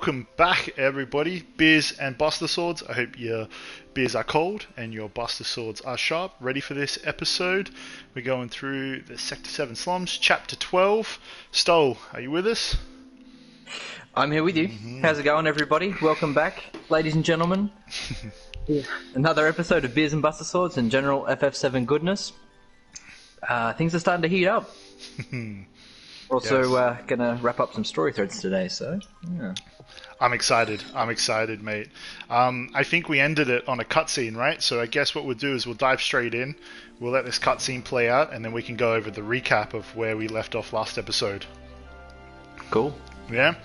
welcome back, everybody. Beers and Buster Swords. I hope your beers are cold and your Buster Swords are sharp. Ready for this episode? We're going through the Sector 7 slums, Chapter 12. Stoll, are you with us? I'm here with you. How's it going, everybody? Welcome back, ladies and gentlemen. Another episode of Beers and Buster Swords and general FF7 goodness. Things are starting to heat up. We're also going to wrap up some story threads today, so yeah. I'm excited, mate. I think we ended it on a cutscene, right? So I guess what we'll do is we'll dive straight in, we'll let this cutscene play out, and then we can go over the recap of where we left off last episode. Cool. Yeah?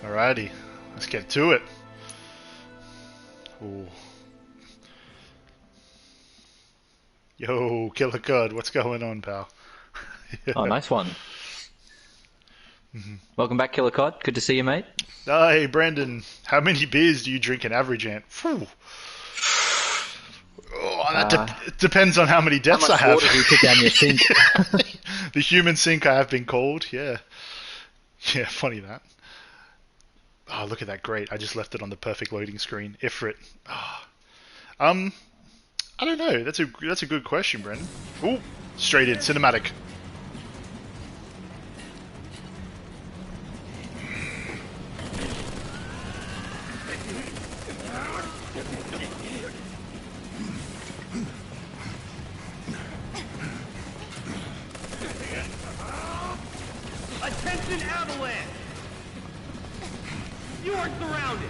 Alrighty. Let's get to it. Ooh. Yo, Killer Cod, what's going on, pal? Oh, nice one. Welcome back, Killer Cod. Good to see you, mate. Hey, Brandon. How many beers do you drink an average, Ant? Phew. Oh, that depends on how many deaths I have. How much water do you put down your sink? The human sink I have been called, yeah. Yeah, funny that. Oh, look at that, great. I just left it on the perfect loading screen. Ifrit. Oh. I don't know. That's a good question, Brandon. Ooh, straight in, cinematic. Attention, Avalanche! You are surrounded.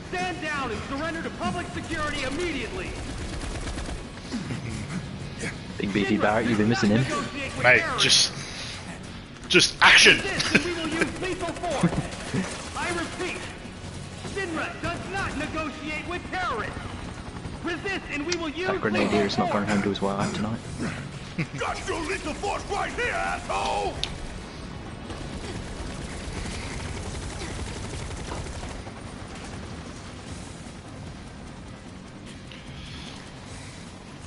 Stand down and surrender to public security immediately. Big beefy Barrett, you've been missing him. Mate, just action! We will use lethal force. I repeat, Shinra does not negotiate with terrorists. Resist and we will use That grenadier is not going home to his wife tonight. Got your lethal force right here, asshole!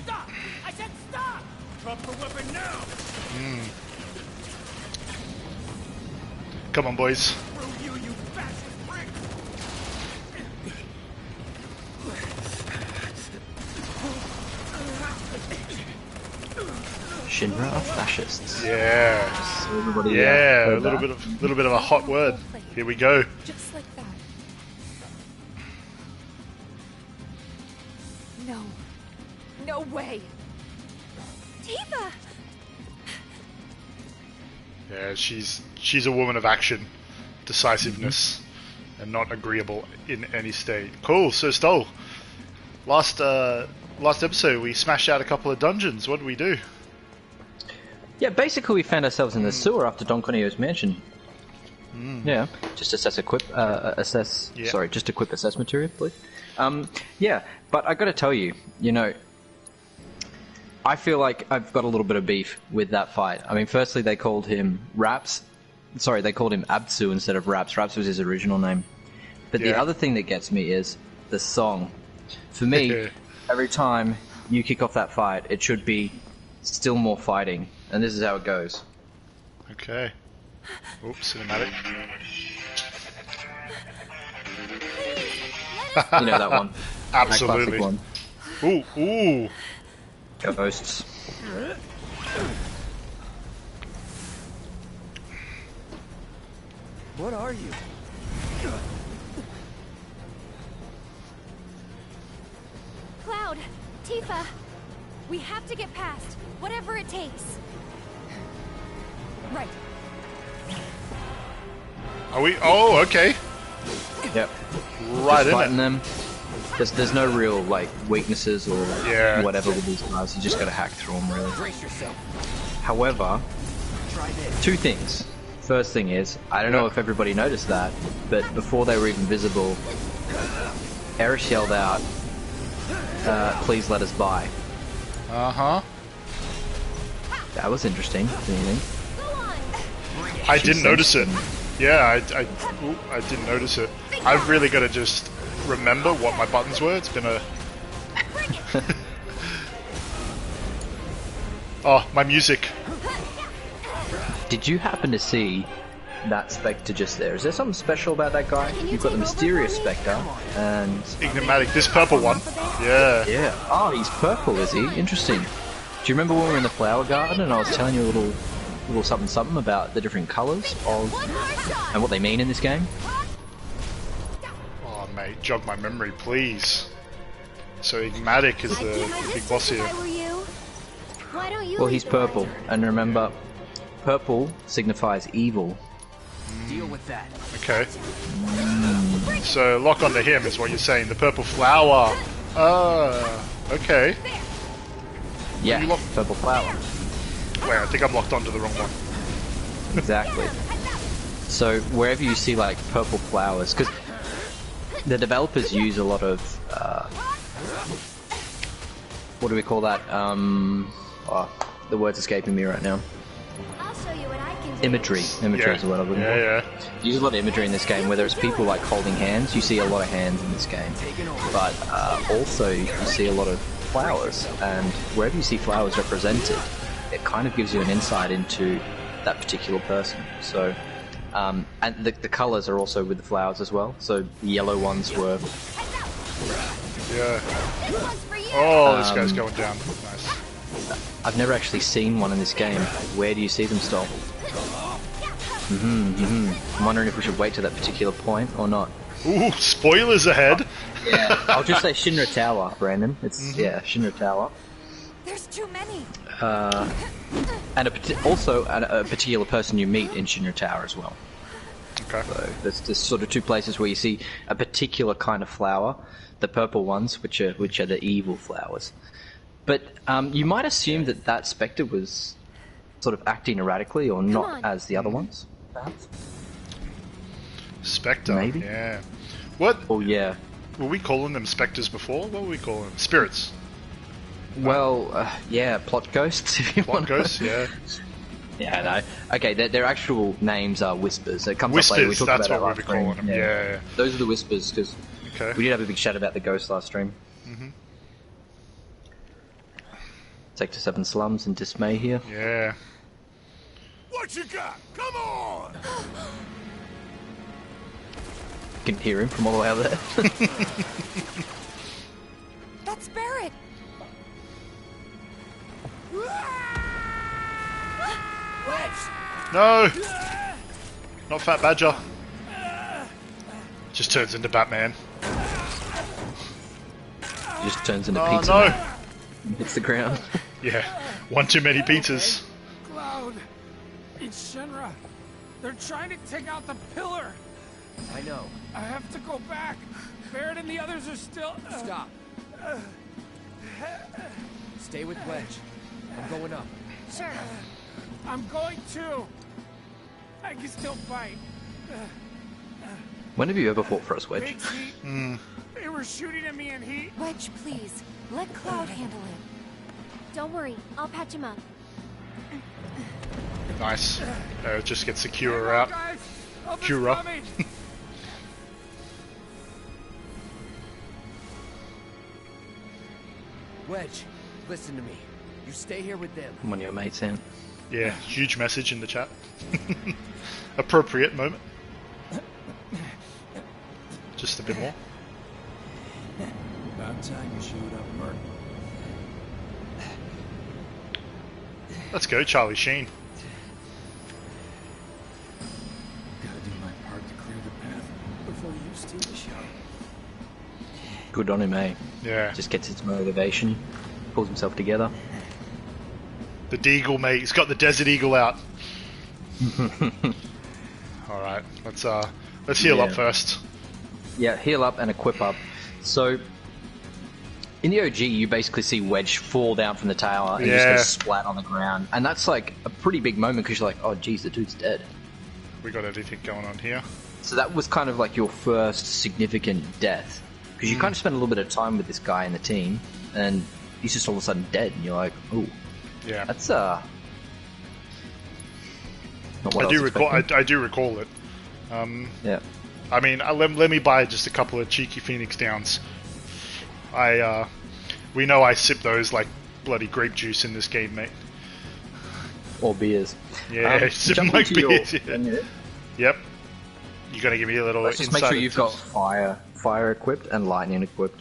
Stop! I said stop! Drop the weapon now! Come on, boys. Screw you, you bastard prick! Shinra are fascists. Yeah. So everybody, Yeah, a heard little bit of a hot word. Here we go. Just like that. No. No way. Tifa! Yeah, she's a woman of action, decisiveness, and not agreeable in any state. Cool. So Stoll, last episode we smashed out a couple of dungeons. What did we do? Yeah, basically we found ourselves in the sewer after Don Corneo's mansion. Yeah, just equip assess material, please. Yeah, but I gotta tell you, I feel like I've got a little bit of beef with that fight. I mean, firstly, they called him Raps. Sorry, they called him Absu instead of Raps. Raps was his original name. But the other thing that gets me is the song. For me, every time you kick off that fight, it should be still more fighting. And this is how it goes. Okay. Oops, cinematic. You know that one. Absolutely. That classic one. Ooh. Ghosts. What are you? Cloud! Tifa! We have to get past, whatever it takes. Right. Are we? Oh, okay. Yep. Right Just in fighting it. them. There's no real weaknesses or Yeah. whatever with these guys. You just gotta hack through them, really. Brace yourself. However, Try this. two things. First thing is, I don't know if everybody noticed that, but before they were even visible, Eris yelled out, "Please let us by." Uh-huh. That was interesting. Didn't you think? I didn't notice it. Yeah, I didn't notice it. I've really got to just remember what my buttons were. It's been a... Oh, my music. Did you happen to see that Spectre just there. Is there something special about that guy? Can you You've got the take over mysterious for me? Spectre, and Enigmatic. This purple one. Yeah. yeah. Oh, he's purple, is he? Interesting. Do you remember when we were in the flower garden and I was telling you a little something about the different colours of One more shot. and what they mean in this game? Oh, mate, jog my memory, please. So Enigmatic is I'd keep the my big distance boss if here. I were you. Why don't you Well, lead he's the purple, way? and remember, purple signifies evil. Deal with that. Okay. So lock onto him is what you're saying. The purple flower. Okay. Yeah, You lock- purple flower. Wait, I think I'm locked onto the wrong one. Exactly. So wherever you see like purple flowers, because the developers use a lot of what do we call that? Oh, the word's escaping me right now. I'll show you what I can do. Imagery. Imagery is the word I'm looking for. Yeah. Use a lot of imagery in this game, whether it's people like holding hands, you see a lot of hands in this game, but also you see a lot of flowers, and wherever you see flowers represented, it kind of gives you an insight into that particular person. So, and the colours are also with the flowers as well, so the yellow ones were... Yeah. This one's for you. Oh, this guy's going down. Nice. I've never actually seen one in this game. Where do you see them, Stoll? I'm wondering if we should wait to that particular point or not. Ooh, spoilers ahead. Yeah, I'll just say Shinra Tower, Brandon. It's yeah, Shinra Tower, There's too many. and also a particular person you meet in Shinra Tower as well. Okay. So there's sort of two places where you see a particular kind of flower, the purple ones, which are the evil flowers. But you might assume that Spectre was sort of acting erratically or on. not as the other ones, perhaps. Spectre. Maybe. Yeah. What? Oh yeah. Were we calling them specters before? What were we calling them? Spirits. Well, yeah, plot ghosts. If you Plot want. ghosts, yeah. Yeah, no. Okay, their actual names are whispers. It comes Whispers, up later. We talked that's about what that we'll be last calling stream. them. Yeah. Those are the whispers because Okay. we did have a big chat about the ghosts last stream. Sector 7 slums and dismay here. Yeah. What you got? Come on! You can hear him from all the way out there. That's Barrett. Wedge! No! Not Fat Badger. Just turns into Batman. He just turns into Oh pizza no! and hits the ground. Yeah. One too many pizzas. Cloud, it's Shinra. They're trying to take out the pillar. I know. I have to go back. Barrett and the others are still... Stop. Stay with Wedge. I'm going up. Sure. I'm going too. I can still fight. When have you ever fought for us, Wedge? Big heat. They were shooting at me and he... Wedge, please. Let Cloud handle it. Don't worry. I'll patch him up. Nice. Just get Secura out. Guys, help is Cura. coming. Wedge, listen to me. You stay here with them. When your mate's in. Yeah, huge message in the chat. Appropriate moment. Just a bit more. About time you showed up, Mark. Let's go, Charlie Sheen. Gotta do my part to clear the path before you steal the show. Good on him, eh? Yeah. Just gets his motivation, pulls himself together. The Deagle, mate. He's got the Desert Eagle out. Alright, let's heal up Yeah. first. Yeah, heal up and equip up. So, in the OG, you basically see Wedge fall down from the tower and he just Yeah. goes splat on the ground. And that's like a pretty big moment because you're like, oh geez, the dude's dead. We got anything going on here? So that was kind of like your first significant death. Because you kind of spent a little bit of time with this guy in the team, and he's just all of a sudden dead, and you're like, oh, Yeah. that's not what I I do was recall. expecting. I do recall it. Yeah. I mean, let me buy just a couple of cheeky Phoenix Downs. We know I sip those like bloody grape juice in this game, mate. Or beers. Yeah, sip jumping like to your- beers. Yeah. Yep. You gotta give me a little Let's just insight. make sure you've got fire equipped and lightning equipped.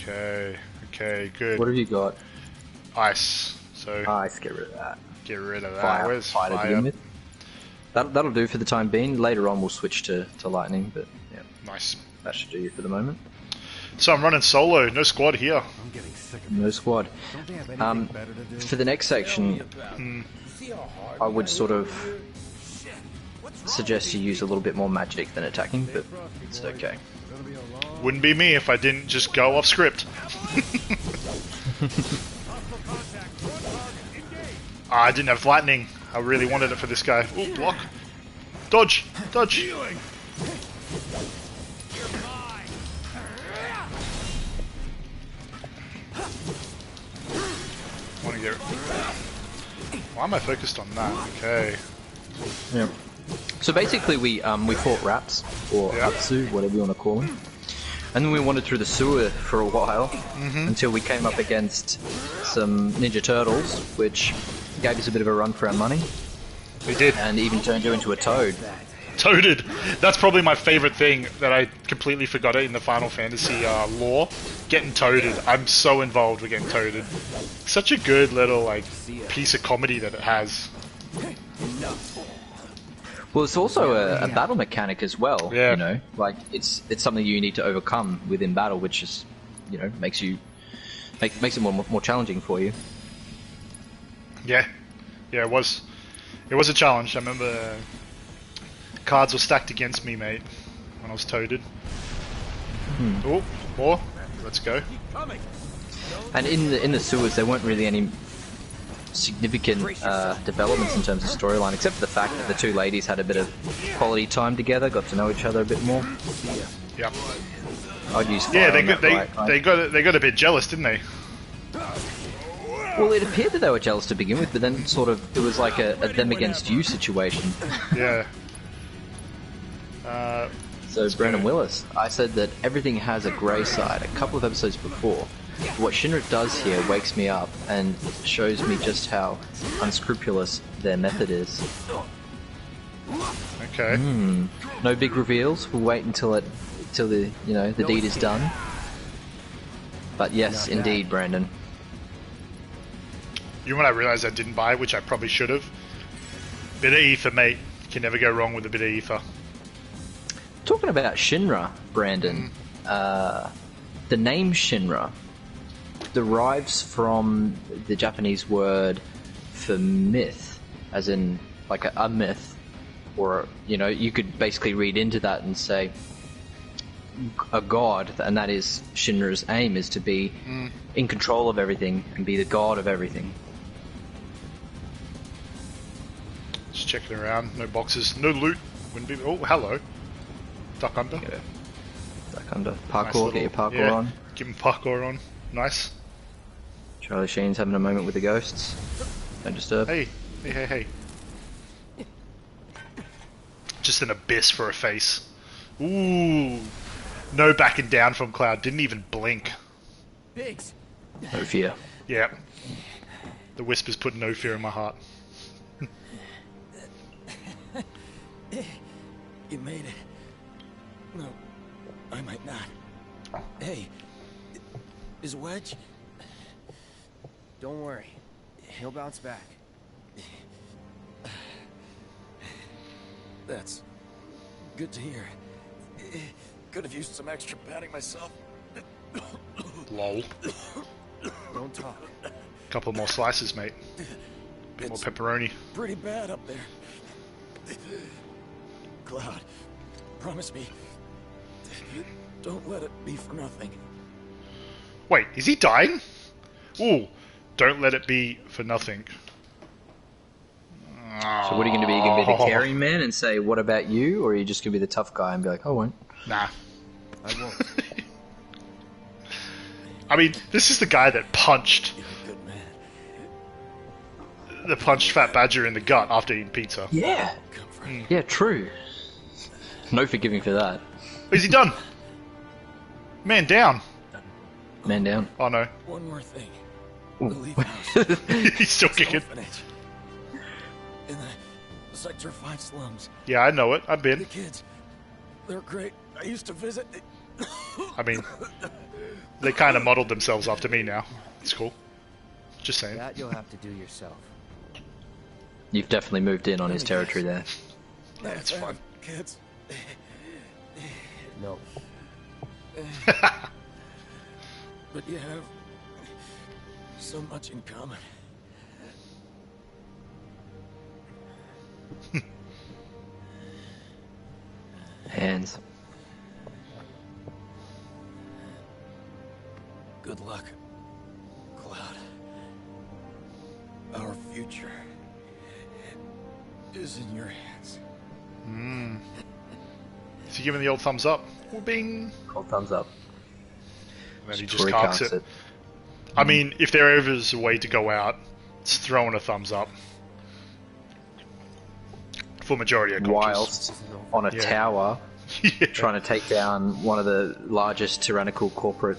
Okay, good. What have you got? Ice. So Ice, get rid of that. get rid of that. Fire, Where's fire to begin with. That'll do for the time being. Later on we'll switch to lightning, but yeah, Nice. that should do you for the moment. So I'm running solo, no squad here. I'm getting sick of No squad. Don't they have anything better to do? For the next section, I would sort of suggest you use a little bit more magic than attacking, but it's okay. Wouldn't be me if I didn't just go off script. I didn't have lightning. I really wanted it for this guy. Ooh, block. Dodge! Dodge! Want to get... Why am I focused on that? Okay. Yeah. So basically, we fought Raps or Yeah. Atsu, whatever you want to call them, and then we wandered through the sewer for a while until we came up against some Ninja Turtles, which gave us a bit of a run for our money, We did. and even turned you into a toad. Toaded. That's probably my favorite thing that I completely forgot it in the Final Fantasy lore. Getting toaded. I'm so involved with getting toaded. Such a good little like piece of comedy that it has. Well, it's also a battle mechanic as well. Yeah. You know, like it's something you need to overcome within battle, which is, you know, makes it more challenging for you. Yeah, it was a challenge. I remember cards were stacked against me, mate, when I was toaded. Oh, more. Let's go. And in the sewers, there weren't really any significant developments in terms of storyline, except for the fact that the two ladies had a bit of quality time together, got to know each other a bit more. Yeah. I'd use fire Yeah, on that guy. they got a bit jealous, didn't they? Well, it appeared that they were jealous to begin with, but then sort of it was like a them against you situation. Yeah. So Brandon Willis, I said that everything has a grey side a couple of episodes before. What Shinra does here wakes me up and shows me just how unscrupulous their method is. Okay. No big reveals. We'll wait until the deed is done. But yes, indeed, Brandon. You know what I realised I didn't buy, which I probably should have? Bit of ether, mate. Can never go wrong with a bit of ether. Talking about Shinra, Brandon, the name Shinra derives from the Japanese word for myth, as in like a myth, or you could basically read into that and say a god, and that is Shinra's aim is to be in control of everything and be the god of everything. Just checking around. No boxes. No loot. Wouldn't be. Oh, hello. Duck under. Yeah. Duck under. Parkour, Nice little- get your parkour yeah, on. Give him parkour on. Nice. Charlie Sheen's having a moment with the ghosts. Don't disturb. Hey. Just an abyss for a face. Ooh. No backing down from Cloud. Didn't even blink. Biggs, No fear. Yeah. The whispers put no fear in my heart. you made it. No, I might not. Hey, is Wedge? Don't worry, he'll bounce back. That's good to hear. Could have used some extra padding myself. Lol. Don't talk. Couple more slices, mate. Bit more pepperoni. Pretty bad up there. Cloud, promise me, don't let it be for nothing. Wait, is he dying? Ooh. Don't let it be for nothing. So what are you going to be? You're going to be the caring man and say, what about you? Or are you just going to be the tough guy and be like, I won't? Nah. I won't. I mean, this is the guy that punched You're a good man. Fat Badger in the gut after eating pizza. Yeah. Yeah, true. No forgiving for that. Is he done? Man down. Man down. Oh no. One more thing. Ooh. The Leaf House. He's still kicking. Orphanage. In the Sector 5 slums. Yeah, I know it. I've The been. kids, they're great. I used to visit. I mean, they kind of modeled themselves after me now. It's cool. Just saying. That you'll have to do yourself. You've definitely moved in on his territory there. That's fun. Kids. No. But you have so much in common. Hands. Good luck, Cloud. Our future is in your hands. Is he giving the old thumbs up? Well, bing. Cold thumbs up. And then he Before just cocks it. I mean, if there ever is a way to go out, it's throwing a thumbs up. For majority of cultures. Whilst on a tower, Yeah. trying to take down one of the largest tyrannical corporate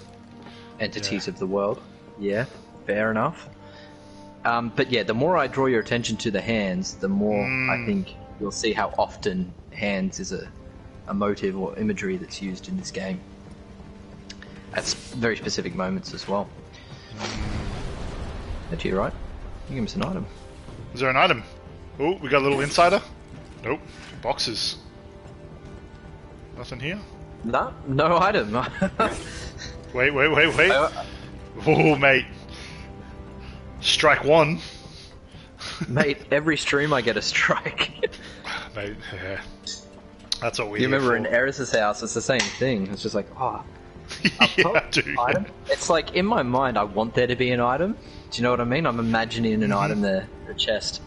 entities of the world. Yeah, fair enough. But yeah, the more I draw your attention to the hands, the more I think you'll see how often hands is a motive or imagery that's used in this game. At very specific moments as well. Actually, you're right. You give us an item. Is there an item? Oh, we got a little insider? Nope. Boxes. Nothing here? No item. Wait. Oh, mate. Strike one. Mate, every stream I get a strike. Mate, yeah. That's what we You here remember for. in Eris's house, it's the same thing. It's just like, Yeah, dude. item. It's like, in my mind, I want there to be an item. Do you know what I mean? I'm imagining an item there, a chest.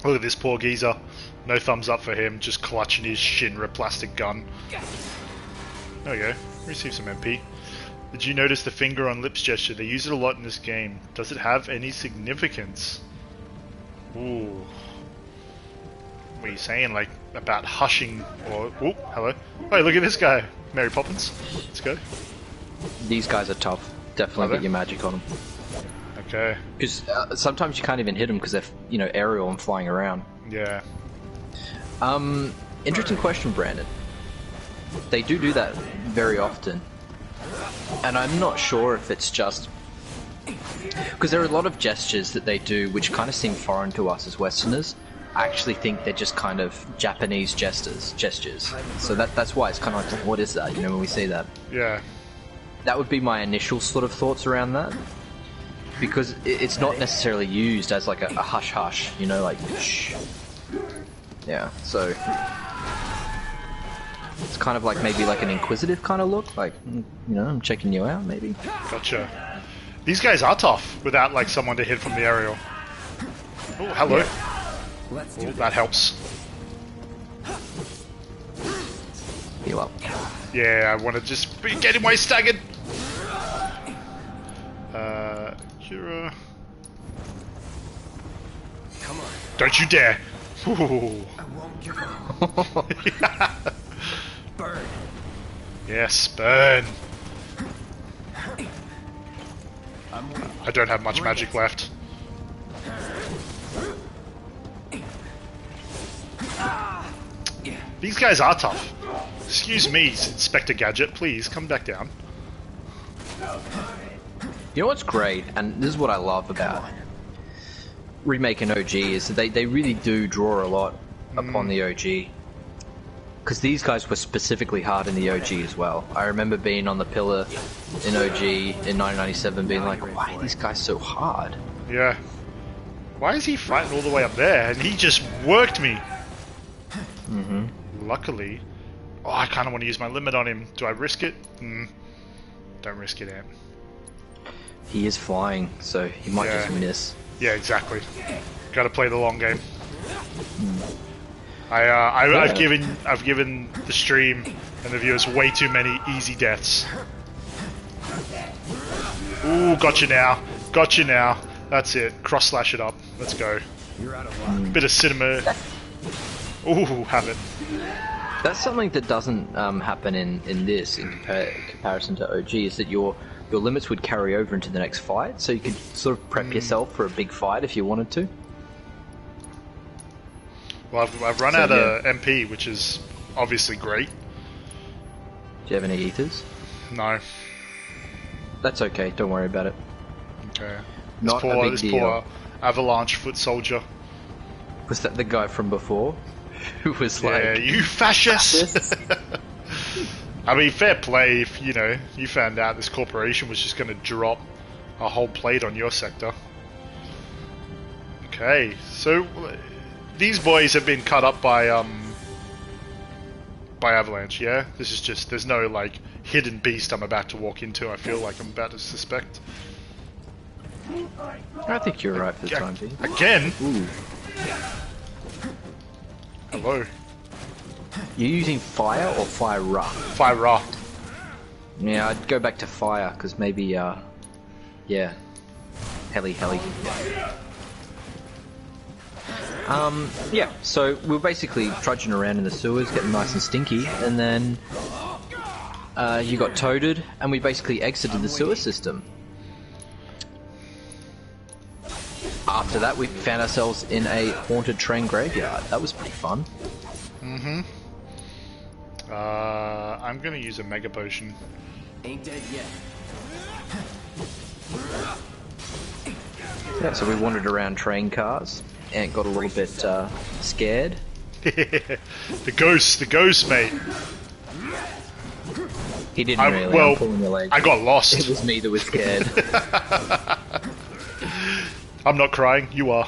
Look at this poor geezer. No thumbs up for him, just clutching his Shinra plastic gun. There we go. Receive some MP. Did you notice the finger on lips gesture? They use it a lot in this game. Does it have any significance? Ooh. What are you saying? Like, about hushing or... Oh, hello. Hey, look at this guy. Mary Poppins. Let's go. These guys are tough. Definitely Are they? get your magic on them. Okay. Because sometimes you can't even hit them because they're, aerial and flying around. Yeah. Interesting question, Brandon. They do that very often. And I'm not sure if it's just... Because there are a lot of gestures that they do which kind of seem foreign to us as Westerners. I actually think they're just kind of Japanese gestures. So that's why it's kind of like, what is that, when we see that? Yeah. That would be my initial sort of thoughts around that. Because it's not necessarily used as like a hush-hush, like, shh. Yeah, so... It's kind of like maybe like an inquisitive kind of look, like, I'm checking you out, maybe. Gotcha. These guys are tough without, like, someone to hit from the aerial. Oh, hello. Oh, that helps. Heal up. Yeah, I want to just be getting way staggered. Kira. Come on. Don't you dare. Ooh. I won't give up. Burn. Yes, burn. I don't have much magic left. These guys are tough. Excuse me, Inspector Gadget, please come back down. You know what's great, and this is what I love about Remake and OG, is that they really do draw a lot upon the OG. Because these guys were specifically hard in the OG as well. I remember being on the pillar in OG in 1997 being like, why are these guys so hard? Yeah. Why is he fighting all the way up there? And he just worked me. Luckily. Oh, I kind of want to use my limit on him. Do I risk it? Don't risk it, Ant. He is flying, so he might just miss. Yeah, exactly. Got to play the long game. I've given the stream and the viewers way too many easy deaths. Ooh, gotcha now. Gotcha now. That's it. Cross slash it up. Let's go. You're out of luck. Bit of cinema. Ooh, have it. That's something that doesn't happen in this, in comparison to OG, is that your limits would carry over into the next fight, so you could sort of prep yourself for a big fight if you wanted to. Well, I've run So, out of MP, which is obviously great. Do you have any ethers? No. That's okay. Don't worry about it. Okay. Not a big this deal. poor Avalanche foot soldier. Was that the guy from before? Who was Yeah, like, you fascist! fascists? I mean, fair play if, you know, you found out this corporation was just going to drop a whole plate on your sector. Okay, so these boys have been cut up by Avalanche, yeah? This is just, there's no, like, hidden beast I'm about to walk into, I feel like I'm about to suspect. I think you're right for the time being. Again? Ooh. Hello. You're using fire or fire? Fire. Yeah, I'd go back to fire, because maybe, yeah. Heli. Yeah, so we're basically trudging around in the sewers, getting nice and stinky, and then you got toaded, and we basically exited the sewer system. After that, we found ourselves in a haunted train graveyard. That was pretty fun. Mm-hmm. I'm gonna use a mega potion. Ain't dead yet. Yeah, so we wandered around train cars and got a little bit scared. The ghost, mate. He didn't really. Well, I'm pulling your leg. I got lost. It was me that was scared. I'm not crying, you are.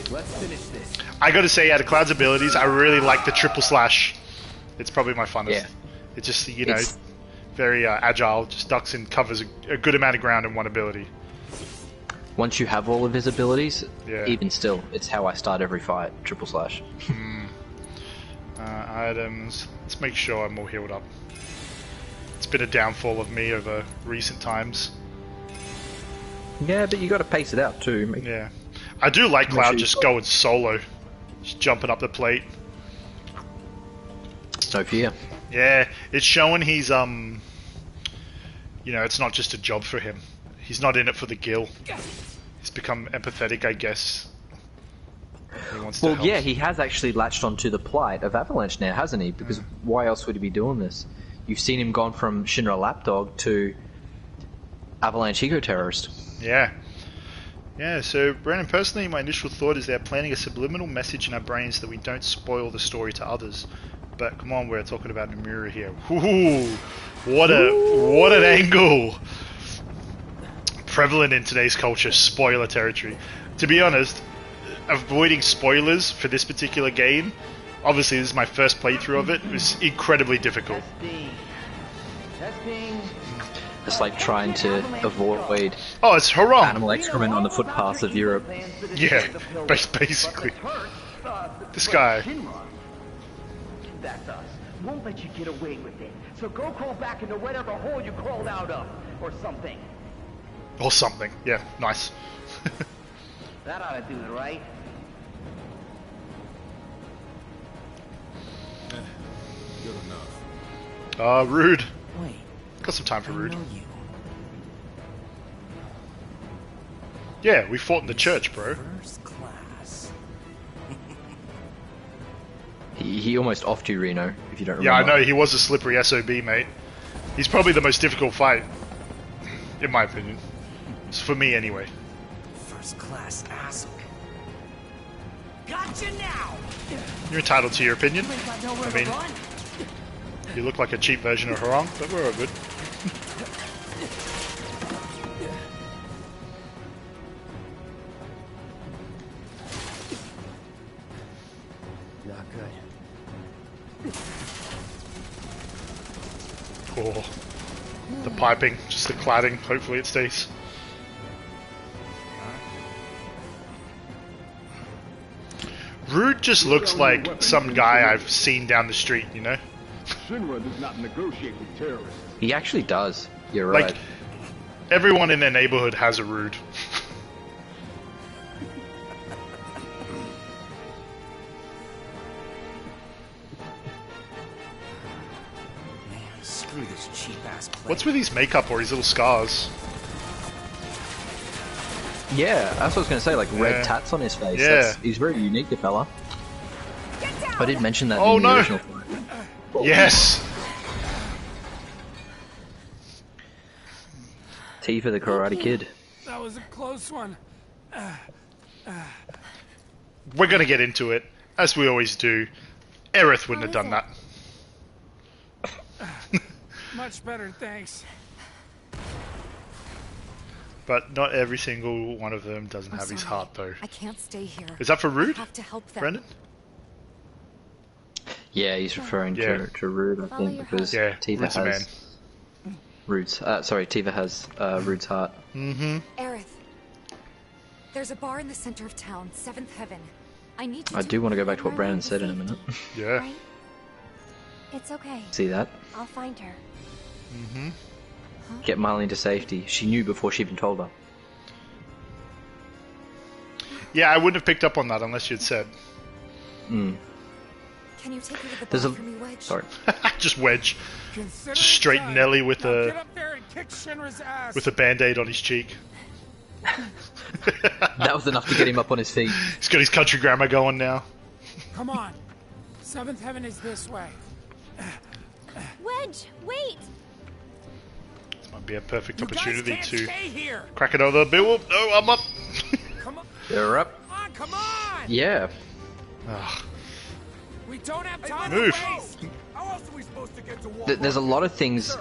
Let's finish this. I gotta say, out of Cloud's abilities, I really like the triple slash. It's probably my funnest. Yeah. It's just, you know, It's- very agile, just ducks and covers a good amount of ground in one ability. Once you have all of his abilities, Yeah. even still, it's how I start every fight. Triple slash. Items. Let's make sure I'm all healed up. It's been a downfall of me over recent times. Yeah, but you got to pace it out too. Yeah. I do like Make Cloud sure you- just going solo. Just jumping up the plate. No fear. Yeah, it's showing he's, you know, it's not just a job for him. He's not in it for the gil. He's become empathetic, I guess. He wants to Well, help. yeah, he has actually latched onto the plight of Avalanche now, hasn't he? Because why else would he be doing this? You've seen him gone from Shinra Lapdog to Avalanche Eco-Terrorist. Yeah. Yeah, so, Brandon, personally, my initial thought is they're planting a subliminal message in our brains that we don't spoil the story to others. But come on, we're talking about Nomura here. Ooh, what an angle! Prevalent in today's culture, spoiler territory. To be honest, avoiding spoilers for this particular game, obviously this is my first playthrough of it, was incredibly difficult. It's like trying to avoid Oh, it's Harong! animal excrement on the footpaths of Europe. Yeah, basically. This guy. That's us. Won't let you get away with it. So go crawl back into whatever hole you crawled out of, or something. Or something. Yeah, nice. That ought to do it, right? Good enough. Rude. Wait, Got some time for I Rude. know you. Yeah, we fought in the church, bro. First class. He almost offed you, Reno, if you don't Yeah, I remember. know, he was a slippery SOB, mate. He's probably the most difficult fight, in my opinion. It's for me, anyway. First class asshole. Gotcha now! You're entitled to your opinion. Think I know where I mean- to run? You look like a cheap version of Harong, but we're all good. Not good. Oh, the piping, just the cladding. Hopefully it stays. Rude just looks like some guy I've seen down the street, you know? Shinra does not negotiate with terrorists. He actually does. You're right. Like, everyone in their neighborhood has a Rude. Man, screw this cheap ass play. What's with his makeup or his little scars? Yeah, that's what I was going to say, like red tats on his face. Yeah. He's very unique, the fella. I did mention that Oh, in the no. original fight. Yes! Tifa the Karate Kid. That was a close one. We're gonna get into it, as we always do. Aerith wouldn't have done that. Much better, thanks. But not every single one of them doesn't have his sorry. heart, though. I can't stay here. Is that for Rude, I have to help them. Brendan? Yeah, he's referring Yeah. to Rude, I Follow think, your because Yeah, Tifa Rude's a man. has Tifa has Rude's heart. Mm-hmm. Aerith, there's a bar in the center of town, Seventh Heaven. I need you I to do want to go back to what find Brandon her said in a safety, minute. Yeah. Right? It's okay. See that? I'll find her. Mm-hmm. Get Marlene to safety. She knew before she even told her. Yeah, I wouldn't have picked up on that unless you'd said. Mm. Can you take her to the There's bar a... for me, Wedge? Sorry. Just Wedge. Consider Just it straight done. Nelly with Now a get up there and kick Shinra's ass. with a band-aid on his cheek. That was enough to get him up on his feet. He's got his country grammar going now. Come on. Seventh Heaven is this way. Wedge, wait! This might be a perfect You guys opportunity can't to stay here. crack another bill. No, I'm up. Come on. They're up. Come on. Yeah. Ugh. We don't have time Move. to waste. How else are we supposed to get to war? There's a lot of things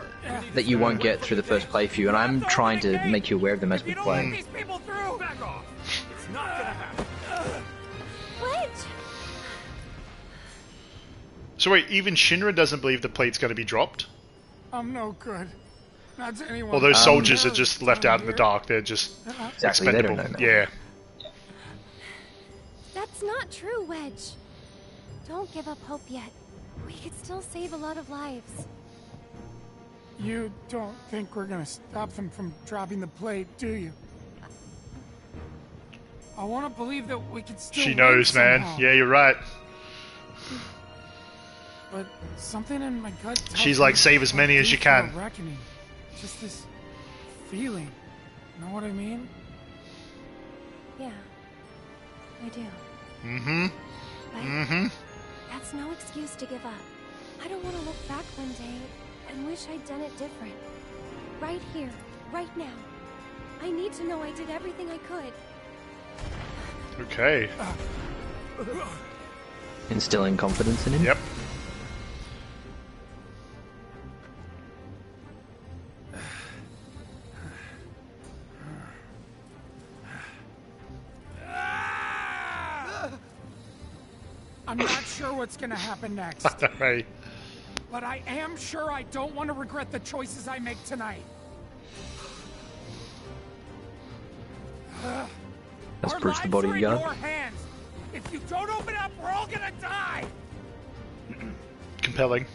that you won't get through the first playthrough, and I'm trying to make you aware of them as we You don't let play. these people through. Back off. It's not gonna happen. Wedge! So wait, even Shinra doesn't believe the plate's going to be dropped? I'm no good. Not to anyone. Well, those soldiers are No, just left out in the here. dark. They're just Exactly, they don't expendable. know that. Yeah. That's not true, Wedge. Don't give up hope yet. We could still save a lot of lives. You don't think we're gonna stop them from dropping the plate, do you? I want to believe that we can still. She win knows, man. somehow. Yeah, you're right. But something in my gut tells She's me like, save as we're many as due you for can. a reckoning. Just this feeling. Know what I mean? Yeah, I do. Mm-hmm. But Mm-hmm. that's no excuse to give up. I don't want to look back one day and wish I'd done it different. Right here, right now. I need to know I did everything I could. Okay. Instilling confidence in him. Yep. I'm not sure what's gonna happen next, Right. but I am sure I don't want to regret the choices I make tonight. That's Our Bruce the lives are in bodyguard. your hands. If you don't open up, we're all gonna die. Compelling.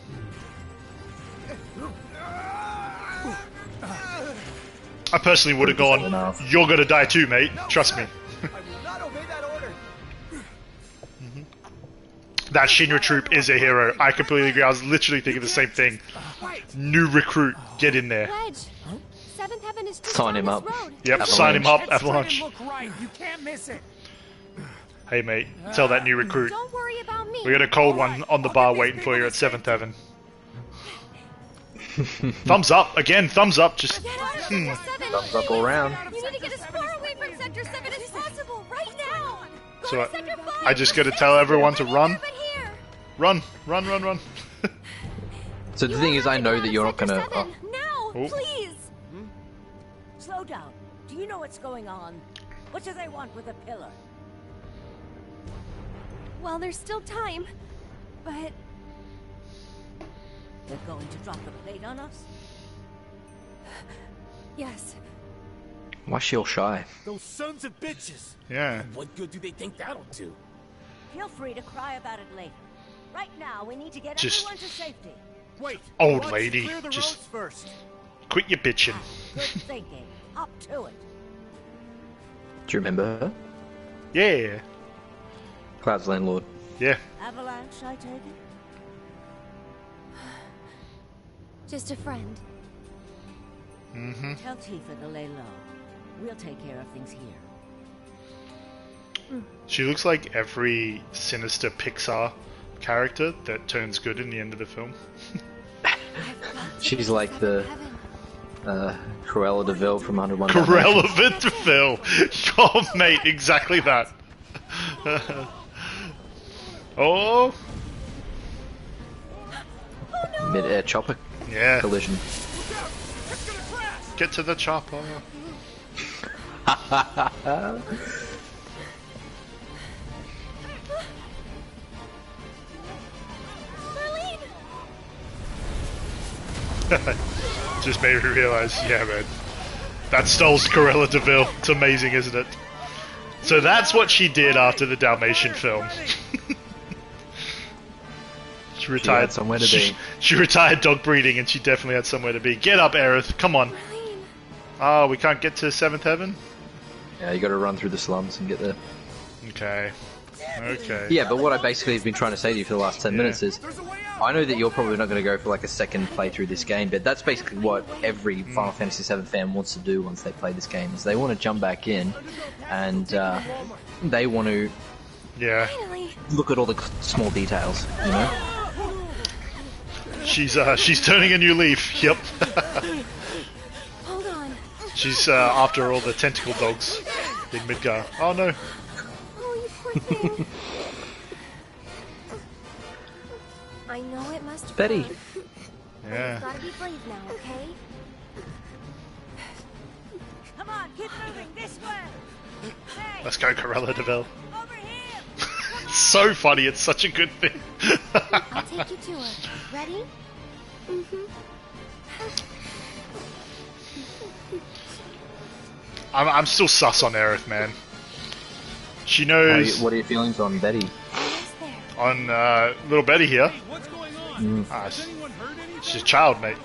I personally would have gone, enough. you're gonna die too, mate. Trust me. I will not obey that order. That Shinra troop is a hero. I completely agree. I was literally thinking the same thing. New recruit, get in there. Wedge! Seventh Heaven is just Sign down him this up. road. Yep, Avalanche. sign him up, Head straight Avalanche. and look right. You can't miss it. Hey, mate, tell that new recruit. Don't worry about me. We got a cold one on the bar waiting for you at 7th Heaven. Thumbs up, again, thumbs up, just... Get out of Sector 7! Thumbs up all around. You need to get as far away from Sector 7 as possible, right now! Go So to Sector 5! I just gotta tell everyone to run? But here! Run, run, run, run. So the thing is, I know that you're not gonna. Sector 7, now, Oh. please! Slow down. Do you know what's going on? What do they want with a pillar? Well, there's still time, but They're going to drop the plate on us? yes. Why's she all shy? Those sons of bitches. Yeah. What good do they think that'll do? Feel free to cry about it later. Right now, we need to get Just- everyone to safety. Wait. Old why don't you lady, clear the just- roads first. Quit your bitching. Good thinking. Up to it. Do you remember her? Yeah. Cloud's landlord. Yeah. Avalanche, I take it? Just a friend. Mm-hmm. Tell Tifa to lay low. We'll take care of things here. She looks like every sinister Pixar character that turns good in the end of the film. She's like the Cruella de Vil from 101 Cruella Dalmatians. de Vil. Oh, mate, exactly that. Oh, Mid-air chopper yeah. collision. Get to the chopper. Just made me realize, yeah, man. That stole Cruella de Vil. It's amazing, isn't it? So that's what she did after the Dalmatian film. She retired. She had somewhere to be. She retired dog breeding, and she definitely had somewhere to be. Get up, Aerith. Come on. Oh, we can't get to 7th Heaven? Yeah, you got to run through the slums and get there. Okay. Okay. Yeah, but what I basically have been trying to say to you for the last 10 minutes is, I know that you're probably not going to go for like a second playthrough this game, but that's basically what every Final Fantasy VII fan wants to do once they play this game, is they want to jump back in, and they want to look at all the small details, you know? She's turning a new leaf. Yep. Hold on. She's after all the tentacle dogs in Midgar. Oh no. Oh, you poor thing. I know it must Betty. hurt. Yeah. You've gotta be brave now, okay? Come on, keep moving this way. Hey, Let's go, Cruella de Vil. over here. It's so funny. It's such a good thing. I'll take you to her. Ready? I'm still sus on Aerith, man. She knows. What are your feelings on Betty? Yes, there. On little Betty here. What's going on? Anyone hurt anything? She's a child, mate.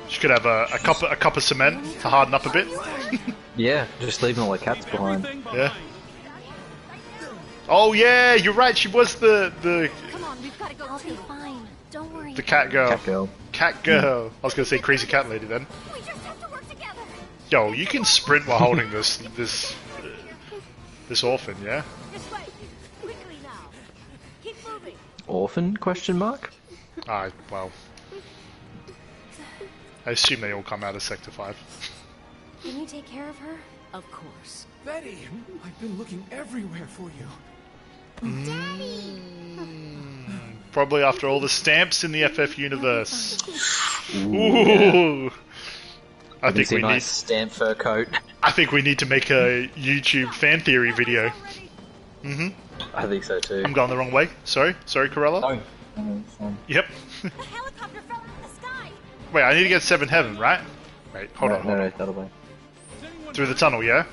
She could have a cup of cement to harden up a bit. Yeah, just leaving all the cats behind. Yeah. Oh yeah, you're right. She was the Come on, we've gotta go. I'll be fine. Don't worry. cat girl. Cat girl. Cat girl. I was gonna say crazy cat lady then. We just have to work together. Yo, you can sprint while holding this orphan, yeah? This way. Quickly now. Keep moving. Orphan? Question mark? Well, I assume they all come out of Sector 5. Can you take care of her? Of course. Betty, I've been looking everywhere for you. Probably after all the stamps in the FF universe. Ooh. Ooh. I think we nice stamp fur coat. I think we need to make a YouTube fan theory video. I think so too. I'm going the wrong way. Sorry, Corella. Yep. The helicopter fell out of the sky. Wait, I need to get 7th Heaven, right? Wait, hold on. No, that'll be. Through the tunnel, yeah?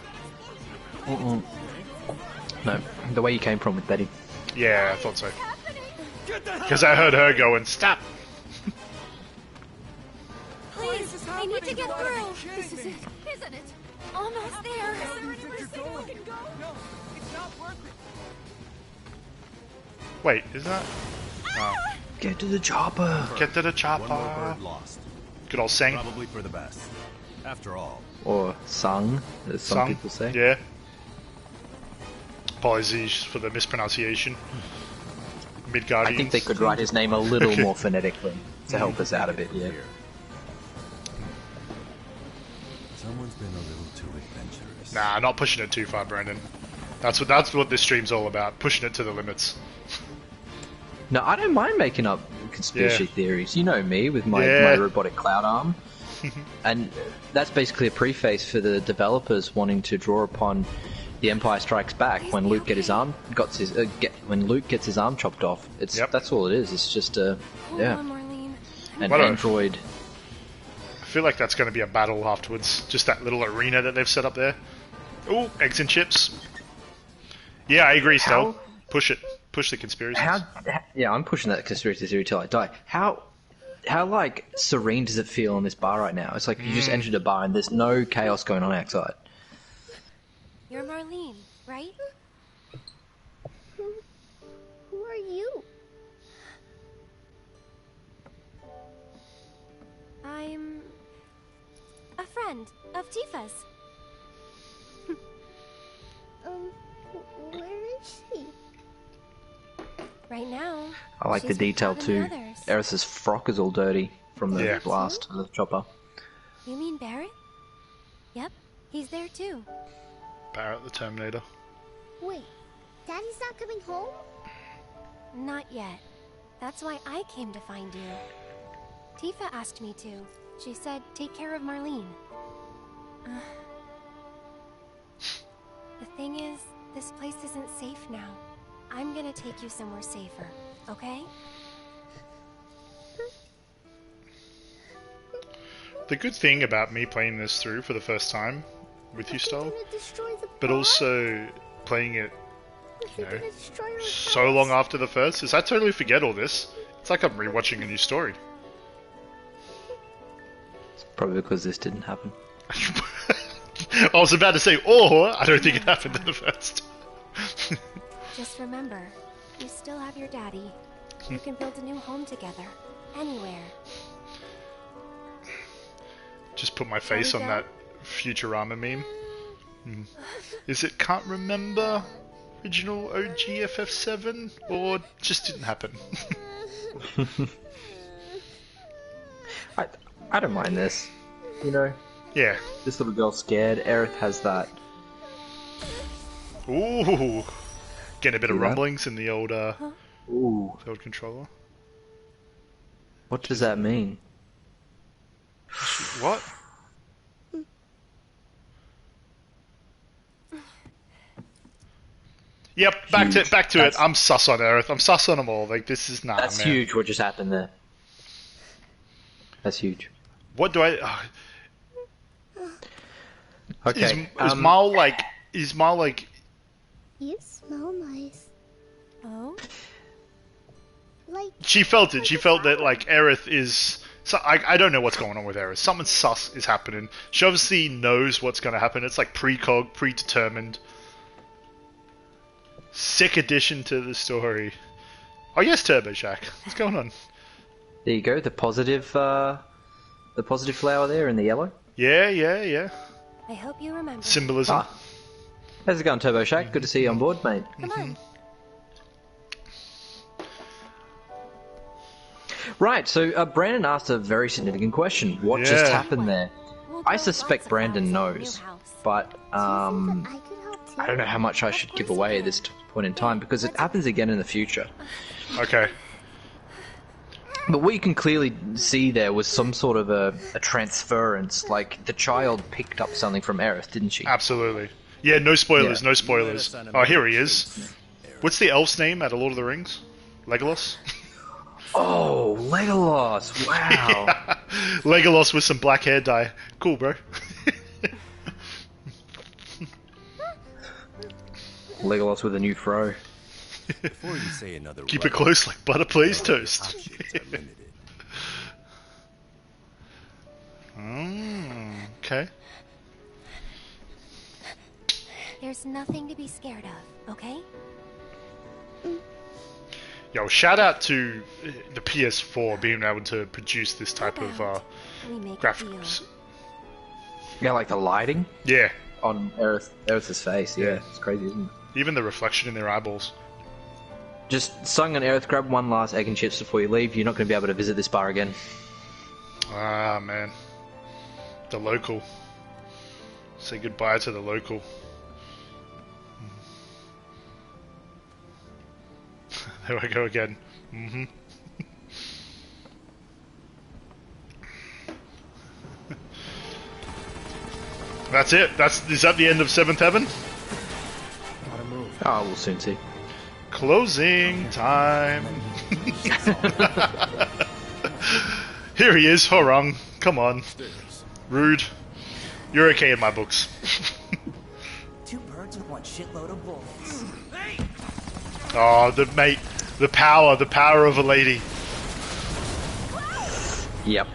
No, the way you came from with Betty. Yeah, I thought so. Because I heard her going, stop! Please, I need to get through. This is it, isn't it? Almost there. Wait, is that? Oh. Get to the chopper. Get to the One more chopper. bird lost. Good old Sang. Probably for the best. After all, Or sung, as some Sang. people say. Yeah. Apologies for the mispronunciation. Midgardians. I think they could write his name a little more phonetically to help us out a bit, yeah. someone's been a little too adventurous. Nah, not pushing it too far, Brandon. That's what this stream's all about. Pushing it to the limits. No, I don't mind making up conspiracy Yeah. theories. You know me with my robotic cloud arm. And that's basically a preface for the developers wanting to draw upon The Empire Strikes Back when Luke gets his arm chopped off. It's that's all it is. It's just Hold on, Marlene. an What a- android. I feel like that's going to be a battle afterwards. Just that little arena that they've set up there. Ooh, eggs and chips. Yeah, I agree, Stel. Push it. Push the conspiracies. Yeah, I'm pushing that conspiracy theory till I die. How like serene does it feel in this bar right now? It's like you just entered a bar and there's no chaos going on outside. You're Marlene, right? Who are you? I'm a friend of Tifa's. I like the She's with detail Todd too. and the others. Eris's frock is all dirty from the Yeah. blast of the chopper. You mean Barrett? Yep, he's there too. Barrett the Terminator. Wait, Daddy's not coming home? Not yet. That's why I came to find you. Tifa asked me to. She said, take care of Marlene. The thing is, this place isn't safe now. I'm gonna take you somewhere safer, okay? The good thing about me playing this through for the first time with you, Are they Stole, gonna destroy the but bar? also playing it Are they gonna destroy our so house? long after the first, is I totally forget all this. It's like I'm rewatching a new story. It's probably because this didn't happen. I was about to say, or I don't think it happened in the first. Just remember, you still have your daddy. You can build a new home together. Anywhere. Just put my face Shall on we that Futurama meme. Is it can't remember original OGFF7 or just didn't happen? I don't mind this. You know, Yeah. this little girl's scared. Aerith has that. Ooh. Getting a bit of See that? rumblings in the old Ooh. the old controller. What does that mean? What? Yep, back Huge. to it. That's- I'm sus on Aerith. I'm sus on them all. Like this is nah, That's man. huge. What just happened there? That's huge. What do I? Okay. Is Mal like? Is Mal like? You smell nice. Oh? Like, She felt it. She felt that like Aerith is. So I don't know what's going on with Aerith. Something sus is happening. She obviously knows what's going to happen. It's like precog, predetermined. Sick addition to the story. Oh yes, Turbo Shack. What's going on? There you go. The positive flower there in the yellow. Yeah. I hope you remember. Symbolism. Ah. How's it going, Turbo Shack? Good to see you on board, mate. Come on. Right, so Brandon asked a very significant question. What just Yeah. happened there? We'll I build suspect lots of Brandon houses in the new knows, house. but do you think that I could help too? I don't know how much I should give away at this point in time because it happens again in the future. Okay. But what you can clearly see there was some sort of a transference, like the child picked up something from Aerith, didn't she? Absolutely. Yeah, no spoilers, Yeah. no spoilers. Oh, here he is. What's the elf's name out of Lord of the Rings? Legolas? Oh, Legolas! Wow. Legolas with some black hair dye. Cool, bro. Legolas with a new fro. Before you say another Keep word, it close like butter plays toast. options are limited. Okay. There's nothing to be scared of, okay? Yo, shout out to the PS4 being able to produce this type How of about we make a graphics. deal? Yeah, like the lighting Yeah, on Aerith's face. Yeah, it's crazy, isn't it? even the reflection in their eyeballs. Just sung on Aerith, grab one last egg and chips before you leave. You're not going to be able to visit this bar again. Ah, man. The local. Say goodbye to the local. There I go again. That's it. Is that the end of Seventh Heaven? Oh, we'll soon see. Closing time. Here he is, Horung. Come on. Rude. You're okay in my books. Two birds with one shitload of bullets. Oh, the power of a lady. Yep.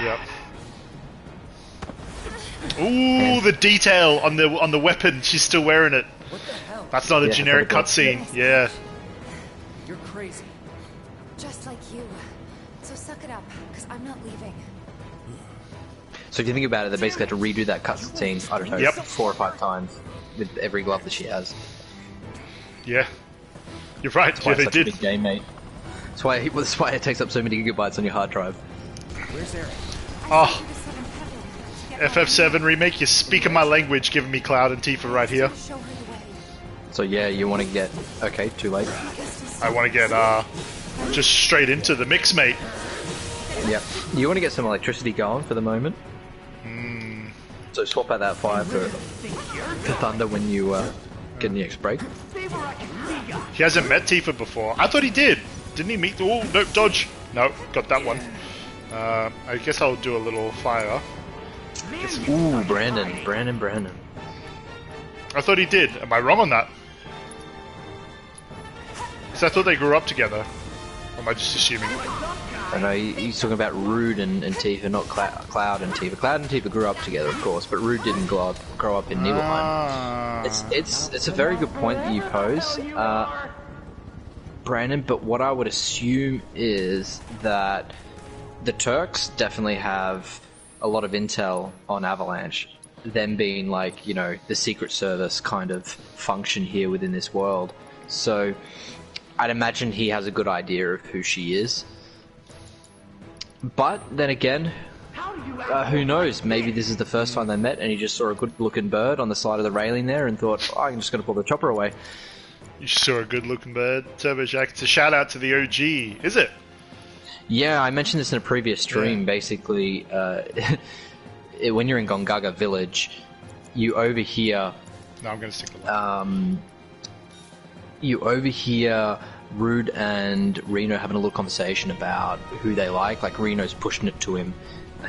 Yep. Ooh, the detail on the weapon. She's still wearing it. What the hell? That's not a Yeah, generic I thought cutscene. Yeah. You're crazy. Just like you. So suck it up, because I'm not leaving. So if you think about it, they basically had to redo that cutscene, I don't know, Yep. 4 or 5 times with every glove that she has. Yeah. You're right. That's Yeah, why it's they such a did. big game, mate. That's why it takes up so many gigabytes on your hard drive. Where's Eric? Oh, FF7 remake, you're speaking my language, giving me Cloud and Tifa right here. So yeah, you want to get... Okay, too late. I want to get just straight into the mix, mate. Yep. You want to get some electricity going for the moment. So swap out that fire for Thunder when you get in the X-Break. He hasn't met Tifa before. I thought he did. Didn't he meet... Oh, no, dodge. No, got that one. I guess I'll do a little fire. Ooh, Brandon. I thought he did. Am I wrong on that? Because I thought they grew up together. Or am I just assuming? I know, he's talking about Rude and Tifa, not Cloud and Tifa. Cloud and Tifa grew up together, of course, but Rude didn't grow up in Nibelheim. It's a very good point that you pose, Brandon, but what I would assume is that the Turks definitely have a lot of intel on Avalanche, them being like, you know, the Secret Service kind of function here within this world. So I'd imagine he has a good idea of who she is. But then again, who knows? Maybe this is the first time they met and he just saw a good-looking bird on the side of the railing there and thought, oh, I'm just going to pull the chopper away. You saw a good-looking bird, Turbo Jack. It's a shout-out to the OG, is it? Yeah, I mentioned this in a previous stream. Yeah. Basically, when you're in Gongaga Village, you overhear... No, I'm going to stick the line. You overhear Rude and Reno having a little conversation about who they like. Like, Reno's pushing it to him,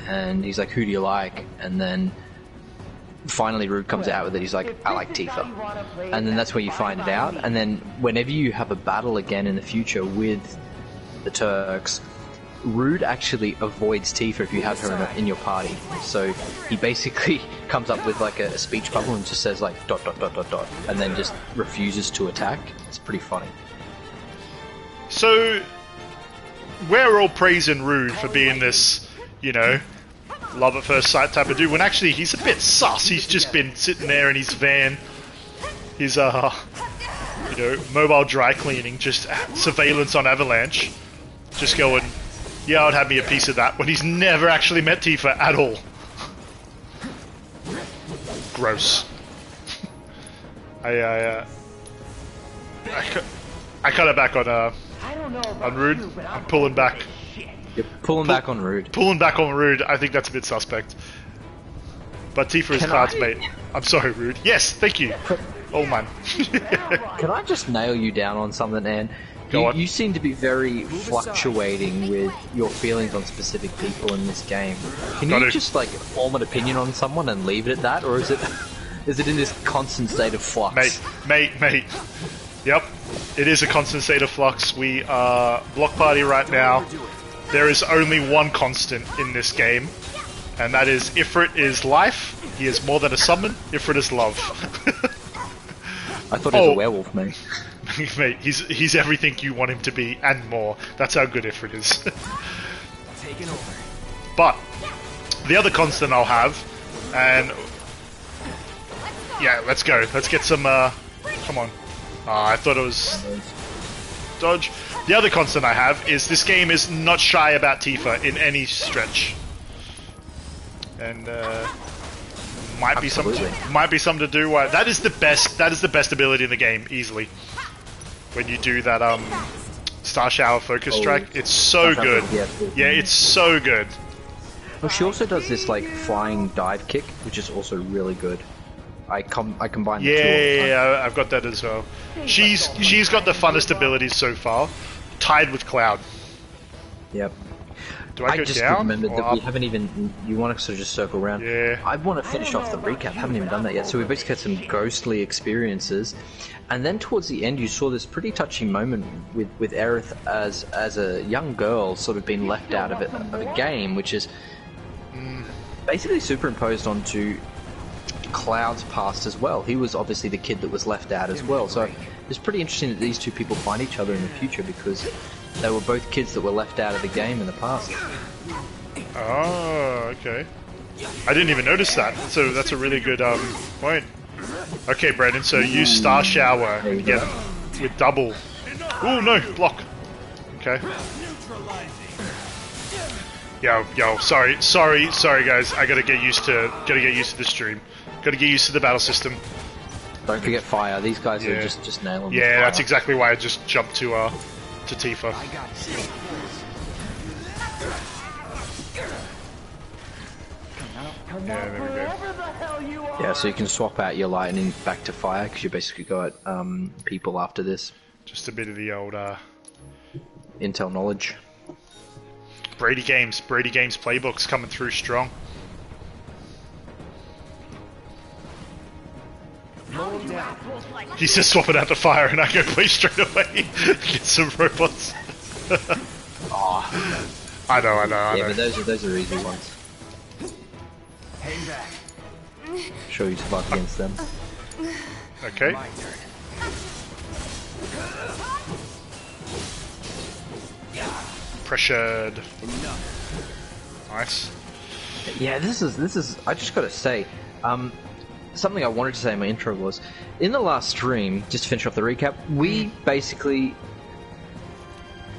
and he's like, who do you like? And then finally Rude comes out with it. He's like, I like Tifa. And then that's where you find it out. And then whenever you have a battle again in the future with the Turks, Rude actually avoids Tifa if you have her in your party. So he basically comes up with like a speech bubble and just says like ... and then just refuses to attack. It's pretty funny. So we're all praising Rude for being this, you know, love at first sight type of dude, when actually he's a bit sus. He's just been sitting there in his van, his you know, mobile dry cleaning, just surveillance on Avalanche, just going, yeah, I'd have me a piece of that, when he's never actually met Tifa at all. Gross. I cut it back on Rude. I'm pulling back. You're pulling back on Rude. Pulling back on Rude. I think that's a bit suspect. But Tifa is Cloud's mate. I'm sorry, Rude. Yes, thank you. Oh man. Can I just nail you down on something, Anne? You seem to be very fluctuating with your feelings on specific people in this game. Can you just like form an opinion on someone and leave it at that, or is it in this constant state of flux? Mate. Yep, it is a constant state of flux. We are block party right now. There is only one constant in this game, and that is Ifrit is life. He is more than a summon. Ifrit is love. I thought he was a werewolf, mate. Mate, he's everything you want him to be and more. That's how good Ifrit is. Taking over. But the other constant I'll have, and yeah, let's go. Let's get some. Come on. I thought it was dodge. The other constant I have is this game is not shy about Tifa in any stretch, and might be something to do. That is the best ability in the game, easily. When you do that Star Shower focus strike, it's so good. Yeah, it's so good. Well, she also does this like flying dive kick, which is also really good. I combine the two. Yeah, I've got that as well. She's got the funnest abilities so far, tied with Cloud. Yep. Do I go just down? Remembered that we haven't even. You want to sort of just circle around. Yeah. I want to finish off the recap. Haven't even done that yet. So we basically had some ghostly experiences, and then towards the end, you saw this pretty touching moment with Aerith as a young girl, sort of being left out of a game, which is basically superimposed onto Cloud's past as well. He was obviously the kid that was left out as well. So it's pretty interesting that these two people find each other in the future, because they were both kids that were left out of the game in the past. Oh, okay. I didn't even notice that. So that's a really good point. Okay, Brandon. So use Star Shower again with double. Oh no, block. Okay. Yo, sorry guys. I gotta get used to the stream. Gotta get used to the battle system. Don't forget fire. These guys are just nailing. Yeah, that's exactly why I just jumped to Tifa. Yeah, there we go. Yeah, so you can swap out your lightning back to fire because you basically got people after this. Just a bit of the old intel knowledge. Brady Games playbooks coming through strong. He's just swapping out the fire and I go play straight away. Get some robots. Oh. I know. Yeah, but those are easy ones. Hang back. Show you to fight against them. Okay. Pressured. Nice. Yeah, this is. I just gotta say, something I wanted to say in my intro was, in the last stream, just to finish off the recap, we basically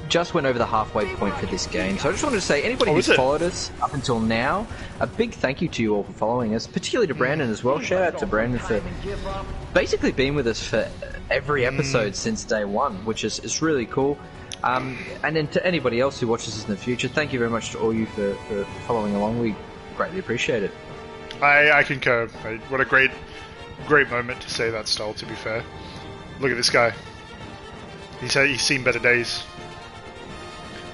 just went over the halfway point for this game. So I just wanted to say, anybody who's followed us up until now, a big thank you to you all for following us, particularly to Brandon as well. Shout out to Brandon for basically being with us for every episode since day one, which is really cool. And then to anybody else who watches us in the future, thank you very much to all you for following along. We greatly appreciate it. I concur. What a great moment to say that, Stoll, to be fair. Look at this guy. He's seen better days.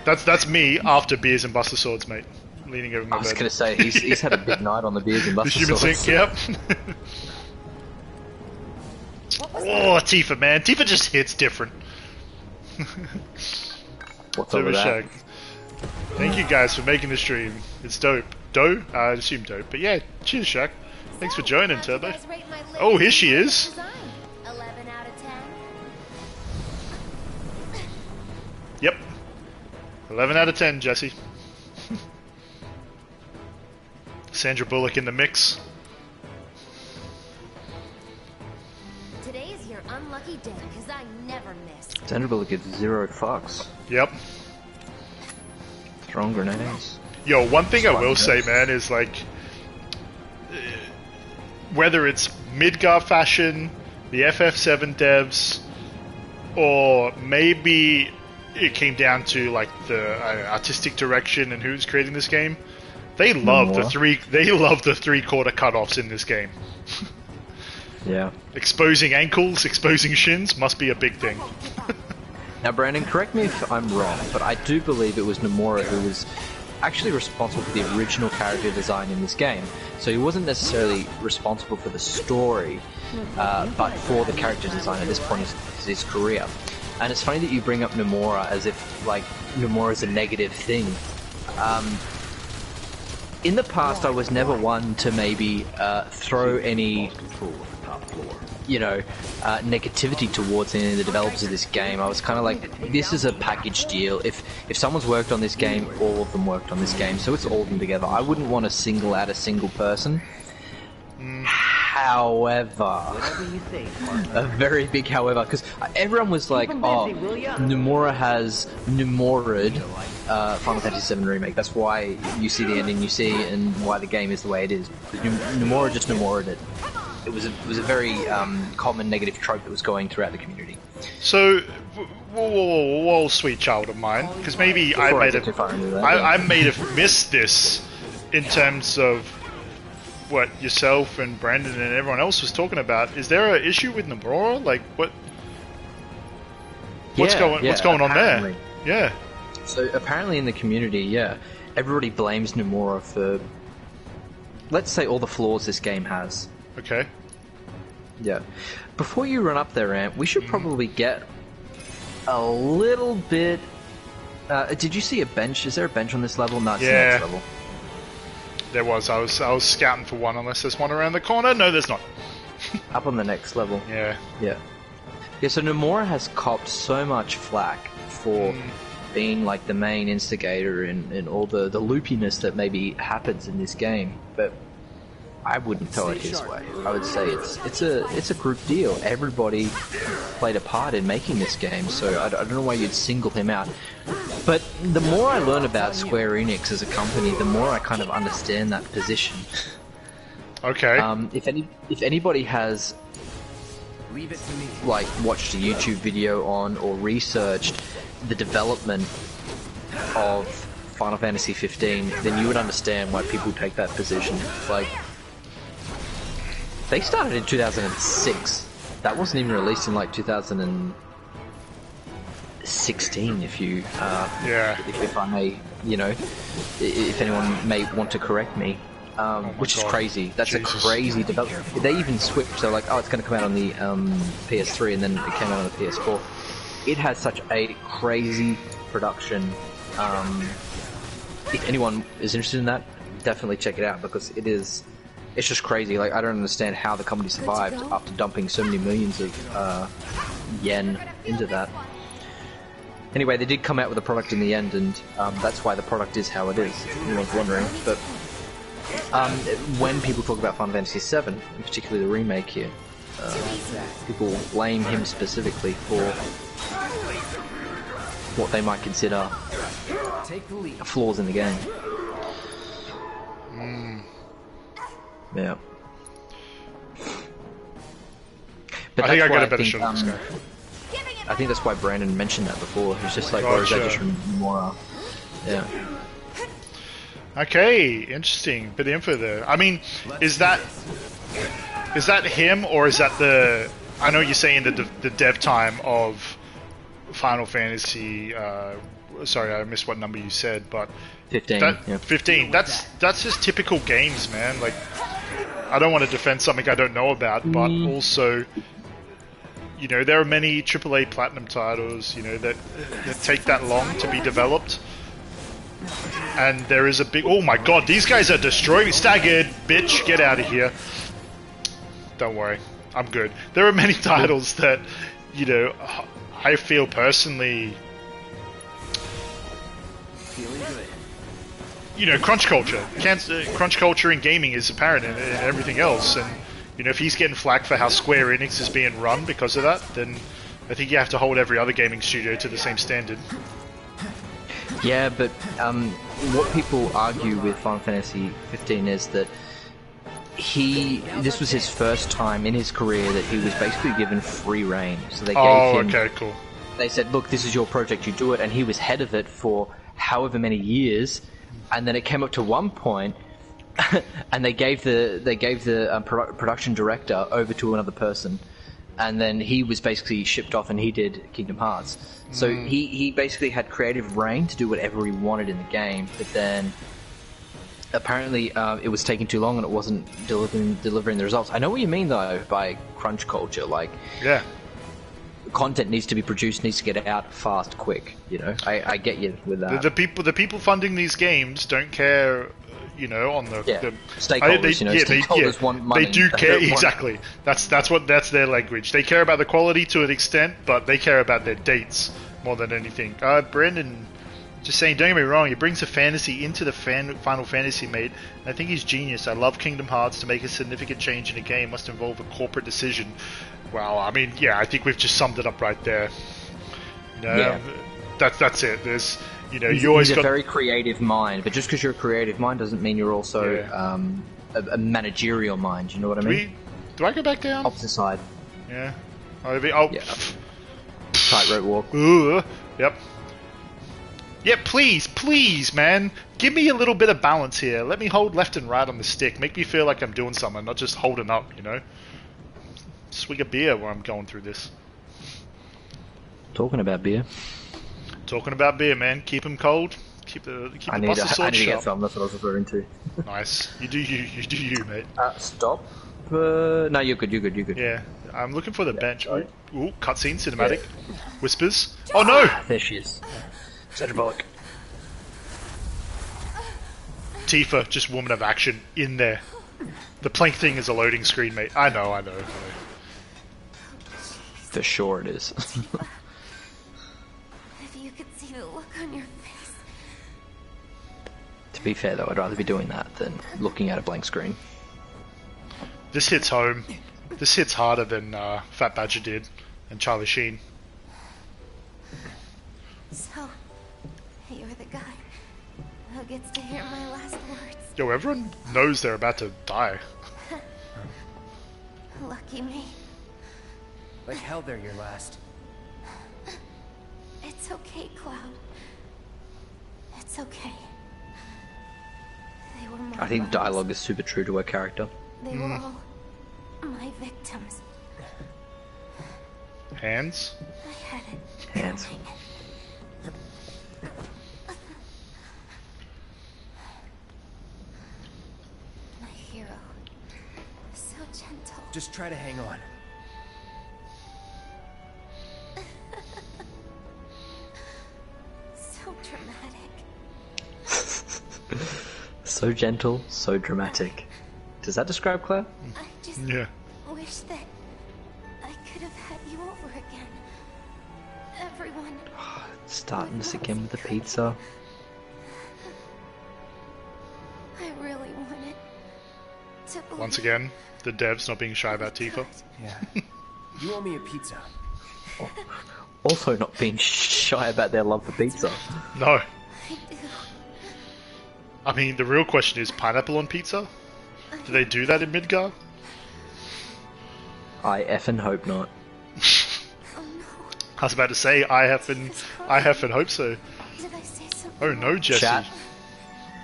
That's me after beers and Buster Swords, mate. Leaning over my bed. I was going to say, he's had a big night on the beers and Buster Swords. The human sink, yep. Oh, Tifa, man. Tifa just hits different. What's up with that? Thank you guys for making the stream. It's dope. Dope? I assume dope. But yeah, cheers, Shaq. Thanks for joining, Turbo. Oh, here she is. 11 out of 10. Yep. 11 out of 10, Jesse. Sandra Bullock in the mix. Today's your unlucky day, because I never miss. Sandra Bullock gets 0 fucks. Yep. Throwing grenades. Yo, one thing I will say, man, is like, whether it's Midgar fashion, the FF7 devs, or maybe it came down to like the artistic direction and who's creating this game, they love the 3/4 cutoffs in this game. Yeah. Exposing ankles, exposing shins must be a big thing. Now, Brandon, correct me if I'm wrong, but I do believe it was Nomura who was actually responsible for the original character design in this game. So he wasn't necessarily responsible for the story, but for the character design at this point of his career. And it's funny that you bring up Nomura as if, like, Nomura is a negative thing. In the past, I was never one to maybe throw any, negativity towards any of the developers of this game. I was kind of like, this is a package deal. If someone's worked on this game, all of them worked on this game, so it's all of them together. I wouldn't want to single out a single person. However, a very big however, because everyone was like, oh, Nomura has Nomura'd Final Fantasy VII Remake. That's why you see the ending you see and why the game is the way it is. Nomura just Nomura'd it. It was a very common negative trope that was going throughout the community. So, whoa, sweet child of mine, because maybe I may have missed this in terms of what yourself and Brandon and everyone else was talking about. Is there an issue with Nomura? Like, what's going on there? Yeah. So apparently in the community, everybody blames Nomura for, let's say, all the flaws this game has. Okay. Yeah. Before you run up there, Ant, we should probably get a little bit... did you see a bench? Is there a bench on this level? No, it's the next level. There was. I was scouting for one, unless there's one around the corner. No, there's not. Up on the next level. Yeah. Yeah, so Nomura has copped so much flack for being like the main instigator in all the loopiness that maybe happens in this game. But I wouldn't tell it his way. I would say it's a group deal. Everybody played a part in making this game, so I don't know why you'd single him out. But the more I learn about Square Enix as a company, the more I kind of understand that position. Okay. If anybody has like watched a YouTube video on or researched the development of Final Fantasy 15, then you would understand why people take that position. Like, they started in 2006. That wasn't even released in like 2016. If you, if I may, if anyone may want to correct me, which is crazy. That's a crazy development. They even switched. They're like, oh, it's going to come out on the PS3, and then it came out on the PS4. It has such a crazy production. If anyone is interested in that, definitely check it out, because it's just crazy. Like, I don't understand how the company survived after dumping so many millions of yen into that. Anyway, they did come out with a product in the end, and that's why the product is how it is, if anyone's wondering. But when people talk about Final Fantasy VII, and particularly the remake here, people blame him specifically for what they might consider flaws in the game. Yeah. But I think I got a better shot at this guy. I think that's why Brandon mentioned that before. He's just like, or is that just more? Yeah. Okay, interesting. Bit of info there. I mean, is that him, or is that the? I know you're saying the dev time of Final Fantasy. Sorry, I missed what number you said, but 15. 15. That's just typical games, man. Like, I don't want to defend something I don't know about, but also, there are many AAA Platinum titles, that take that long to be developed. And there is a big... Oh my god, these guys are destroying me. Staggered, bitch, get out of here. Don't worry, I'm good. There are many titles that, I feel personally... crunch culture. Crunch culture in gaming is apparent in everything else, and if he's getting flack for how Square Enix is being run because of that, then I think you have to hold every other gaming studio to the same standard. Yeah, but what people argue with Final Fantasy 15 is that this was his first time in his career that he was basically given free reign. So they gave him... okay, cool. They said, look, this is your project, you do it, and he was head of it for however many years, and then it came up to one point, and they gave the production director over to another person, and then he was basically shipped off, and he did Kingdom Hearts. So he basically had creative reign to do whatever he wanted in the game, but then apparently it was taking too long and it wasn't delivering the results. I know what you mean though by crunch culture. Like, yeah, content needs to be produced, needs to get out fast, quick. I get you with that. The people funding these games don't care. On the stakeholders. Stakeholders want money. They do care, exactly. That's their language. They care about the quality to an extent, but they care about their dates more than anything. Brendan, just saying, don't get me wrong, he brings a fantasy into the Final Fantasy, mate. I think he's genius. I love Kingdom Hearts. To make a significant change in a game must involve a corporate decision. Well, I mean, yeah, I think we've just summed it up right there. That's it. There's. He's a very creative mind, but just because you're a creative mind doesn't mean you're also a managerial mind. You know what I mean? Do I go back down? Opposite side. Yeah. Tightrope walk. Yep. Yeah, please, man. Give me a little bit of balance here. Let me hold left and right on the stick. Make me feel like I'm doing something, not just holding up, Swig a beer while I'm going through this. Talking about beer. Talking about beer, man. Keep them cold. Keep the buster sword I need to sharp. get some. That's what I was referring to. Nice. You do you, mate. Stop. No, you're good. Yeah. I'm looking for the bench. Ooh, cutscene, cinematic. Yeah. Whispers. Oh no! There she is. Sandra Bullock. Tifa, just woman of action, in there. The plank thing is a loading screen, mate. I know. For sure it is. On your face. To be fair though, I'd rather be doing that than looking at a blank screen. This hits home. This hits harder than Fat Badger did and Charlie Sheen. So, you're the guy who gets to hear my last words. Yo, everyone knows they're about to die. Lucky me. Like hell they're your last. It's okay, Cloud. It's okay. They were my I think lives. dialogue is super true to her character. They were all my victims. Hands? I had it. Hands. coming. My hero. So gentle. Just try to hang on. So dramatic. So gentle, so dramatic. Does that describe Claire? I just Yeah. wish that I could have had you over again. Everyone. Starting this again with the pizza. I really wanted to believe. Once again, the devs not being shy about Tifa. Yeah. You owe me a pizza. Also not being shy about their love for pizza. No. I do. I mean, the real question is pineapple on pizza? Do they do that in Midgar? I effing hope not. Oh no. I was about to say, I effing hope so. Did I say something? Oh no, Jesse. Chat.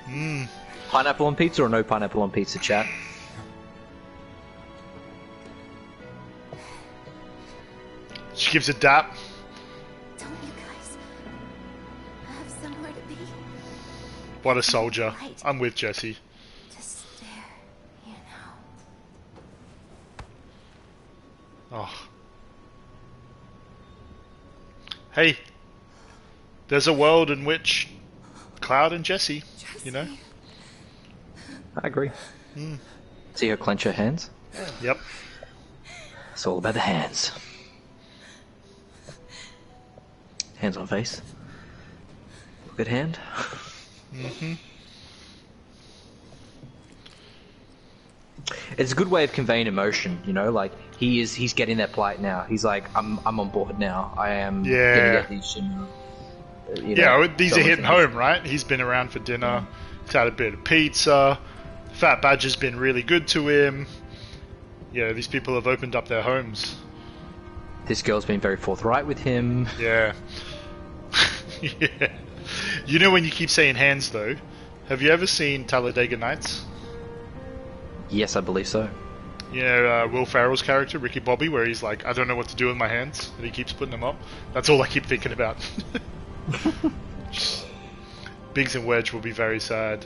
Mm. Pineapple on pizza or no pineapple on pizza, chat? She gives a dap. Don't you guys have somewhere to be? What a soldier. Right. I'm with Jesse. Just there, you know. Oh. Hey. There's a world in which Cloud and Jesse, you know? I agree. See her clench her hands? Yep. It's all about the hands. Hands on face. Look at hand. Mm-hmm. It's a good way of conveying emotion, you know, like he's getting that plight now. He's like, I'm on board now. I am gonna get these Shinra. Yeah, these are hitting home, right? He's been around for dinner. He's had a bit of pizza. Fat Badger's been really good to him. Yeah, these people have opened up their homes. This girl's been very forthright with him. Yeah. Yeah. You know when you keep saying hands, though, have you ever seen Talladega Nights? Yes, I believe so. You know, Will Ferrell's character, Ricky Bobby, where he's like, I don't know what to do with my hands, and he keeps putting them up. That's all I keep thinking about. Biggs and Wedge will be very sad.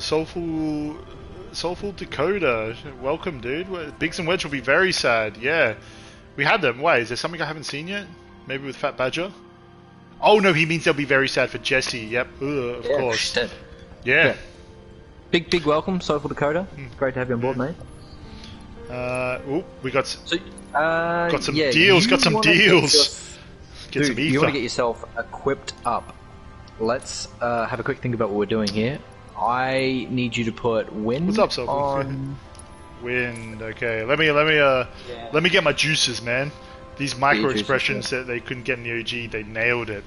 Soulful Dakota, welcome, dude. Biggs and Wedge will be very sad. Yeah, we had them. Wait, is there something I haven't seen yet? Maybe with Fat Badger. Oh no, he means they'll be very sad for Jesse. Yep, of course. Yeah. Big welcome, Soulful Dakota. Great to have you on board, mate. We got some yeah, deals. Got some deals. Get some Dude, you want to get yourself equipped up. Let's have a quick think about what we're doing here. I need you to put wind. What's up, Soulful? on... Wind. Okay, let me get my juices, man. These micro expressions that they couldn't get in the OG, they nailed it.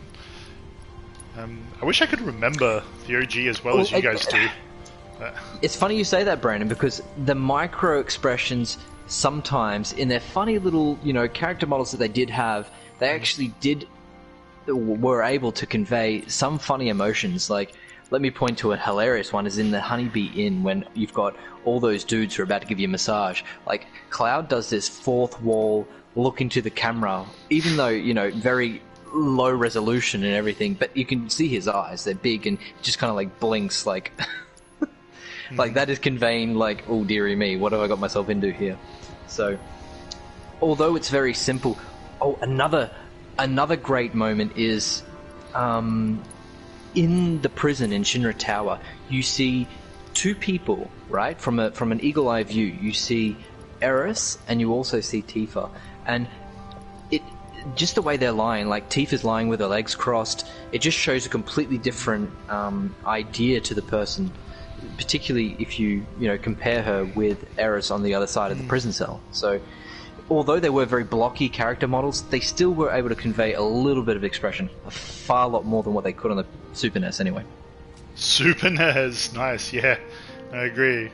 I wish I could remember the OG as well as you guys do. It's funny you say that, Brandon, because the micro expressions sometimes, in their funny little, character models that they did have, they actually were able to convey some funny emotions. Like, let me point to a hilarious one, is in the Honeybee Inn, when you've got all those dudes who are about to give you a massage. Like, Cloud does this fourth wall look into the camera, even though, very low resolution and everything, but you can see his eyes, they're big, and just kind of like blinks, like... like, that is conveying, like, oh dearie me, what have I got myself into here? So, although it's very simple... Oh, another great moment is... in the prison in Shinra Tower, you see two people, right? From an eagle-eye view, you see Eris, and you also see Tifa. And just the way they're lying, like Tifa's lying with her legs crossed, it just shows a completely different idea to the person. particularly if you compare her with Eris on the other side of the prison cell. So, although they were very blocky character models, they still were able to convey a little bit of expression, a far lot more than what they could on the Super NES anyway. Super NES, nice, yeah, I agree.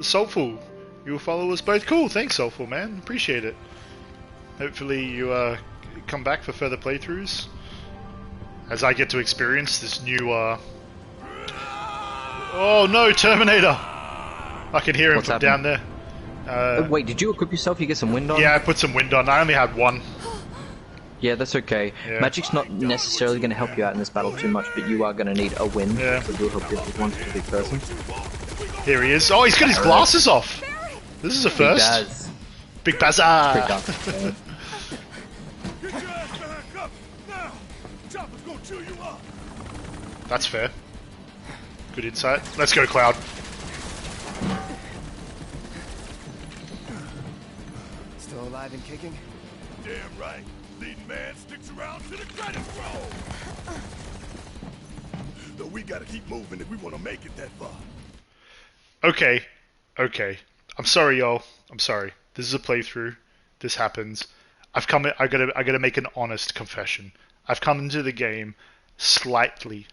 Soulful, you'll follow us both. Cool, thanks Soulful, man, appreciate it. Hopefully you come back for further playthroughs, as I get to experience this new, oh no, Terminator! I can hear him What's from happening? down there. Wait, did you equip yourself? You get some wind on? Yeah, I put some wind on, I only had one. Yeah, that's okay. Yeah. Magic's not necessarily going to help you out in this battle too much, but you are going to need a win. Yeah. So we'll help you with one specific person. Here he is. Oh, he's got his glasses off! This is a first. Big Bazaar! Pretty dark. Get your ass back up now. Chopper's gonna chew you up. That's fair. Good insight. Let's go, Cloud. Still alive and kicking? Damn right. Leading man sticks around to the credit roll. Though we gotta keep moving if we want to make it that far. Okay. I'm sorry, y'all. I'm sorry. This is a playthrough. This happens. I gotta make an honest confession. I've come into the game slightly,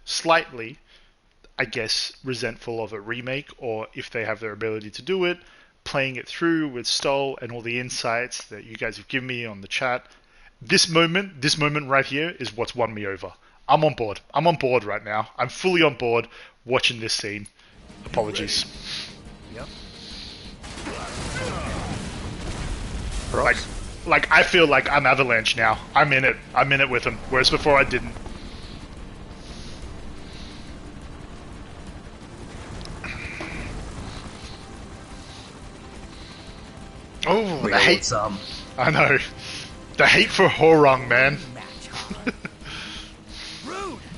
I guess, resentful of a remake, or if they have their ability to do it, playing it through with Stoll and all the insights that you guys have given me on the chat. This moment right here is what's won me over. I'm on board. I'm on board right now. I'm fully on board watching this scene. Apologies. Yep. Like I feel like I'm Avalanche now. I'm in it. I'm in it with them. Whereas before I didn't. Oh, the hate. I know. The hate for Horong, man.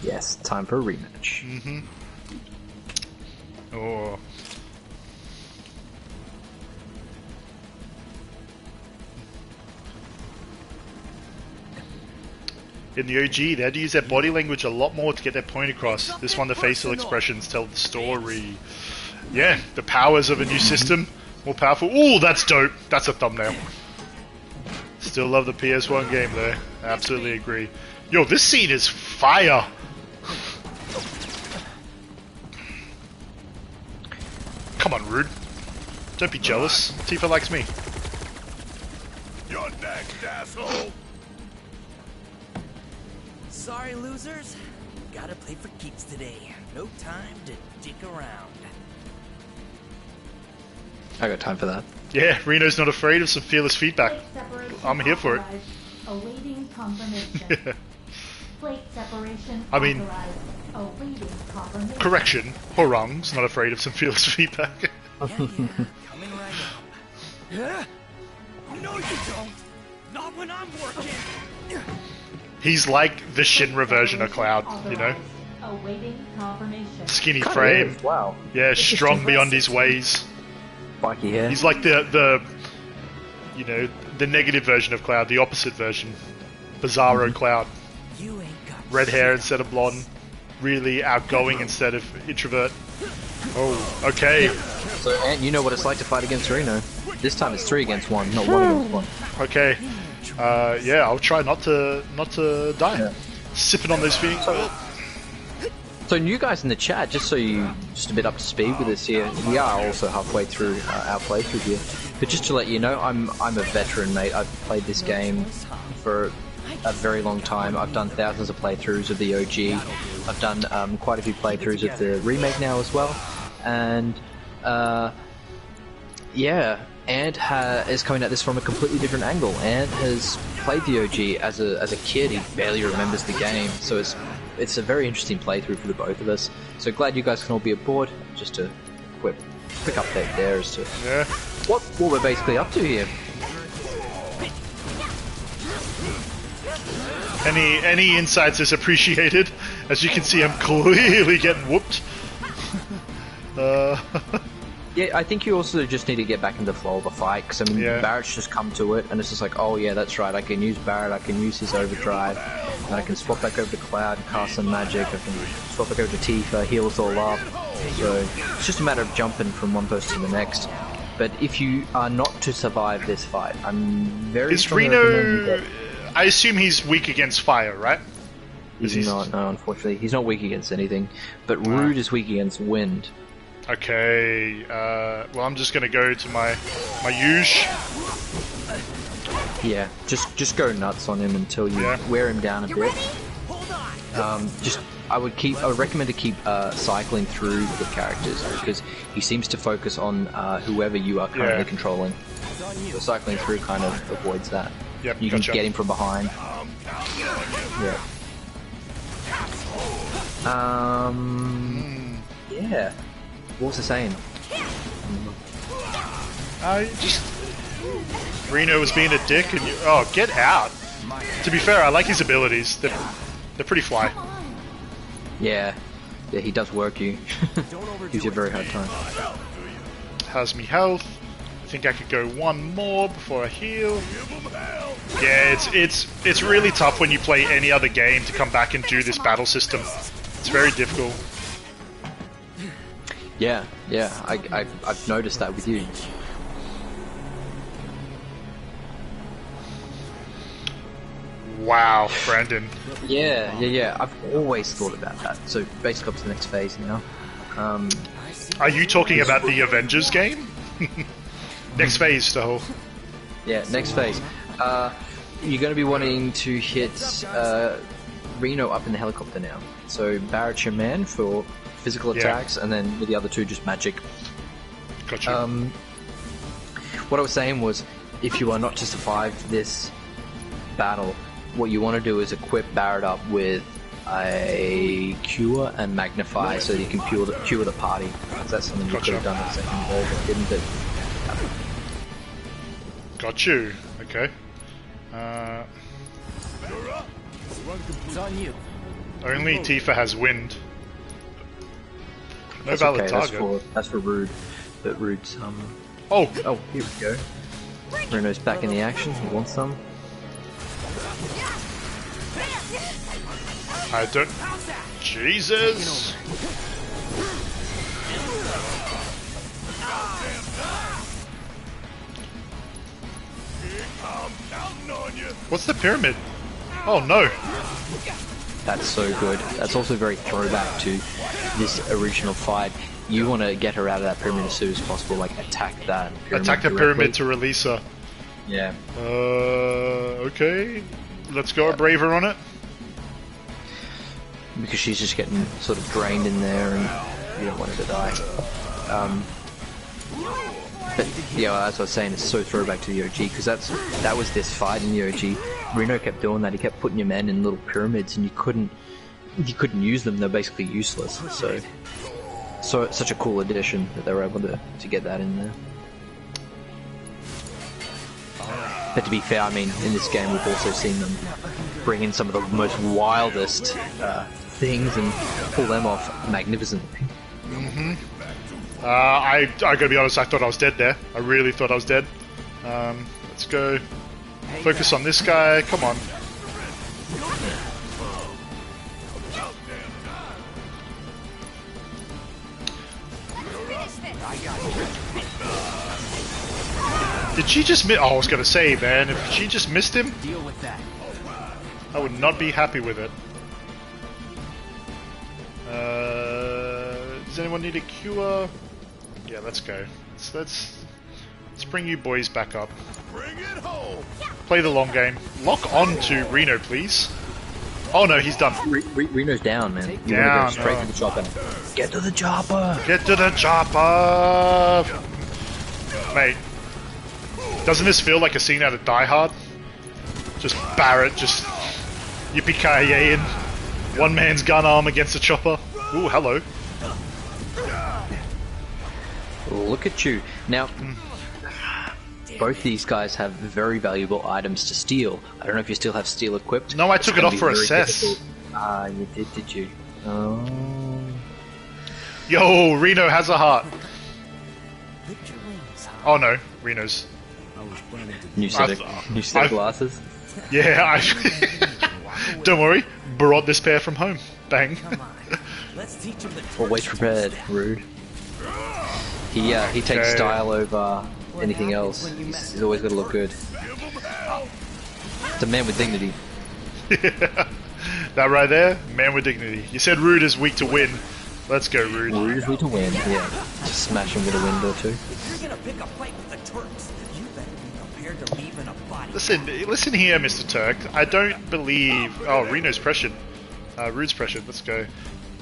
Yes, time for a rematch. Mm-hmm. Oh. In the OG, they had to use their body language a lot more to get their point across. This one, the facial expressions tell the story. Yeah, the powers of a new system, more powerful. Ooh, that's dope. That's a thumbnail. Still love the PS1 game though. Absolutely agree. Yo, this scene is fire. Come on, Rude. Don't be jealous. Tifa likes me. You're next, asshole. Sorry, losers. Gotta play for keeps today. No time to dick around. I got time for that. Yeah, Reno's not afraid of some fearless feedback. I'm here for it. Awaiting confirmation. Plate separation. I mean, awaiting confirmation. correction, Horong's not afraid of some fearless feedback. Coming right up. Yeah? No, you don't. Not when I'm working. He's like the Shinra version of Cloud, you know? Awaiting confirmation. Skinny Kinda frame. is, wow. Yeah, strong beyond his ways. Spiky hair. He's like the you know, the negative version of Cloud, the opposite version. Bizarro Cloud. You ain't got Red hair instead of blonde. Really outgoing instead of introvert. Oh, okay. So, Ant, you know what it's like to fight against Reno. This time it's 3 against 1, not 1 against 1. Okay. Yeah, I'll try not to die. Yeah. Sipping on those feelings. So new guys in the chat, just so you just a bit up to speed with us here, we are also halfway through our playthrough here. But just to let you know, I'm a veteran, mate. I've played this game for a very long time. I've done thousands of playthroughs of the OG. I've done quite a few playthroughs of the remake now as well. And yeah, Ant is coming at this from a completely different angle. Ant has played the OG as a kid. He barely remembers the game, so it's a very interesting playthrough for the both of us. So glad you guys can all be aboard. Just a quick update there as to what we're basically up to here. Any insights is appreciated. As you can see, I'm clearly getting whooped. Yeah, I think you also just need to get back into the flow of the fight, because I mean, Barrett's just come to it, and it's just like, oh yeah, that's right, I can use Barrett, I can use his overdrive, and I can swap back over to Cloud, cast some magic, I can swap back over to Tifa, heal us all up, so it's just a matter of jumping from one person to the next. But if you are not to survive this fight, I'm very Is Reno... I assume he's weak against fire, right? He's not, no, unfortunately. He's not weak against anything, but Rude is weak against wind. Okay, well I'm just gonna go to my Yuge. Yeah, just go nuts on him until you wear him down a bit. I would recommend to keep cycling through the characters, because he seems to focus on whoever you are currently controlling. So cycling through kind of avoids that. Yep, you can get him from behind. Yeah. Yeah. What was I saying? Reno was being a dick, and oh, get out! To be fair, I like his abilities. They're pretty fly. Yeah, he does work you. Gives you a very hard time. How's me health? I think I could go one more before I heal. Yeah, it's really tough when you play any other game to come back and do this battle system. It's very difficult. Yeah, I've noticed that with you. Wow, Brandon. Yeah. I've always thought about that. So basically, up to the next phase now. Are you talking about the Avengers game? Next phase, though. Yeah, next phase. You're going to be wanting to hit Reno up in the helicopter now. So Barrett's your man for physical attacks, and then with the other two, just magic. Gotcha. What I was saying was, if you are not to survive this battle, what you want to do is equip Barrett up with a cure and magnify, so that you can cure the party. That's something you could have done in the second goal, but didn't. But got you. Okay. It's on you. Only Tifa has wind. No that's valid okay, target. That's for Rude. But Rude's Oh, here we go. Reno's back in the action. He wants some. I don't. Jesus. What's the pyramid? Oh no. That's so good. That's also very throwback to this original fight. You want to get her out of that pyramid as soon as possible, like attack that pyramid. Attack the pyramid to release her. Yeah. Okay. Let's go a braver on it. Because she's just getting sort of drained in there, and you don't want her to die. But yeah, as I was saying, it's so throwback to the OG, because that was this fight in the OG. Reno kept doing that. He kept putting your men in little pyramids, and you couldn't use them. They're basically useless. So such a cool addition that they were able to get that in there. But to be fair, I mean, in this game we've also seen them bring in some of the most wildest things and pull them off magnificently. I gotta be honest, I thought I was dead there. I really thought I was dead. Let's go. Focus on this guy, come on. Did she just miss? Oh, I was gonna say, man, if she just missed him, Deal with that. I would not be happy with it. Does anyone need a cure? Yeah, let's go. Let's bring you boys back up. Bring it home. Play the long game. Lock on to Reno, please. Oh no, he's done. Reno's down, man. You down, want to go straight to the chopper. Get to the chopper! Get to the chopper! Mate, doesn't this feel like a scene out of Die Hard? Just Barrett, just yippee-ki-yay-ing. One man's gun arm against a chopper. Ooh, hello. Look at you. Now, both these guys have very valuable items to steal. I don't know if you still have steel equipped. No, I took it off for assess. Ah, you did you? Oh. Yo, Reno has a heart. clipped your wings, huh? Oh no, Reno's. I was planning to New set of glasses. Yeah, don't worry, brought this pair from home. Bang. Come on. Let's teach him the Always prepared, rude. He takes style over anything else. He's always got to look good. It's a man with dignity. That right there, man with dignity. You said Rude is weak to win. Let's go, Rude. Rude is weak to win, yeah. Just smash him with a window too. If you're gonna pick a fight with the Turks, you better be prepared to leave in a body. Listen here, Mr. Turk. I don't believe... Oh, Reno's pressured. Rude's pressured. Let's go.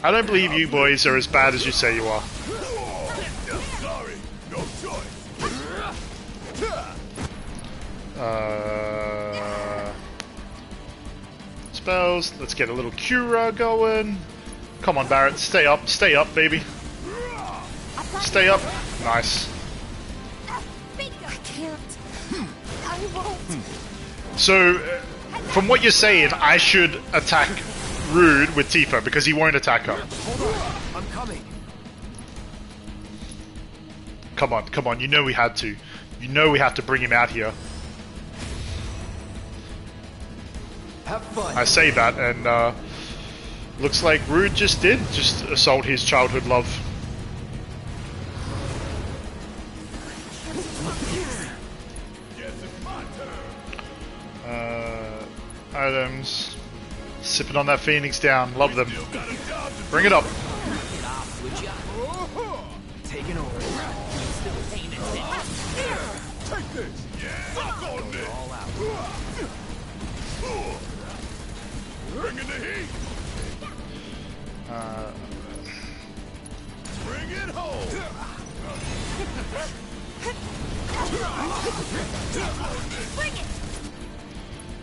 I don't believe you boys are as bad as you say you are. Sorry, no choice. Spells. Let's get a little Cura going. Come on, Barrett. Stay up, baby. Stay up. Nice. I can't. I won't. So, from what you're saying, I should attack Rude with Tifa because he won't attack her. Hold on, I'm coming. Come on. You know we had to. You know we have to bring him out here. Have fun. I say that, and looks like Rude just assault his childhood love. Items. Sipping on that Phoenix down. Love them. Bring it up. Taking over. Still paying attention. Take this. Fuck on this. All out. Bringing the heat. Bring it home. Bring it.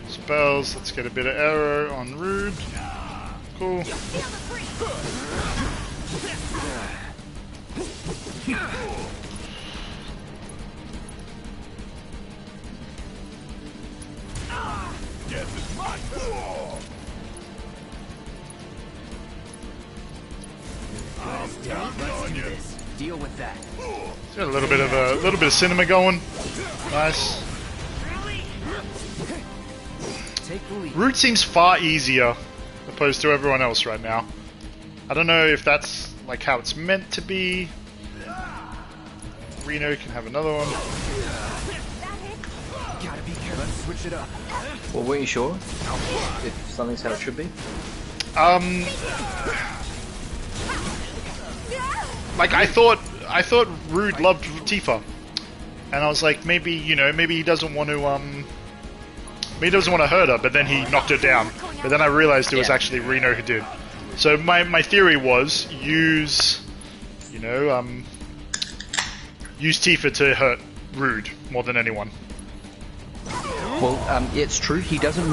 Spells. Let's get a bit of arrow on Rude. Cool. Guess it's my turn. I'm counting on you. Deal with that. Got a little bit of cinema going. Nice. Take the lead. Root seems far easier opposed to everyone else right now. I don't know if that's like how it's meant to be. Reno can have another one. Gotta be careful. Let's switch it up. Well, were you sure? If something's how it should be? Like I thought Rude loved Tifa, and I was like, maybe he doesn't want to hurt her, but then he knocked her down. But then I realized it was actually Reno who did. So my theory was use Tifa to hurt Rude more than anyone. Well, it's true. He doesn't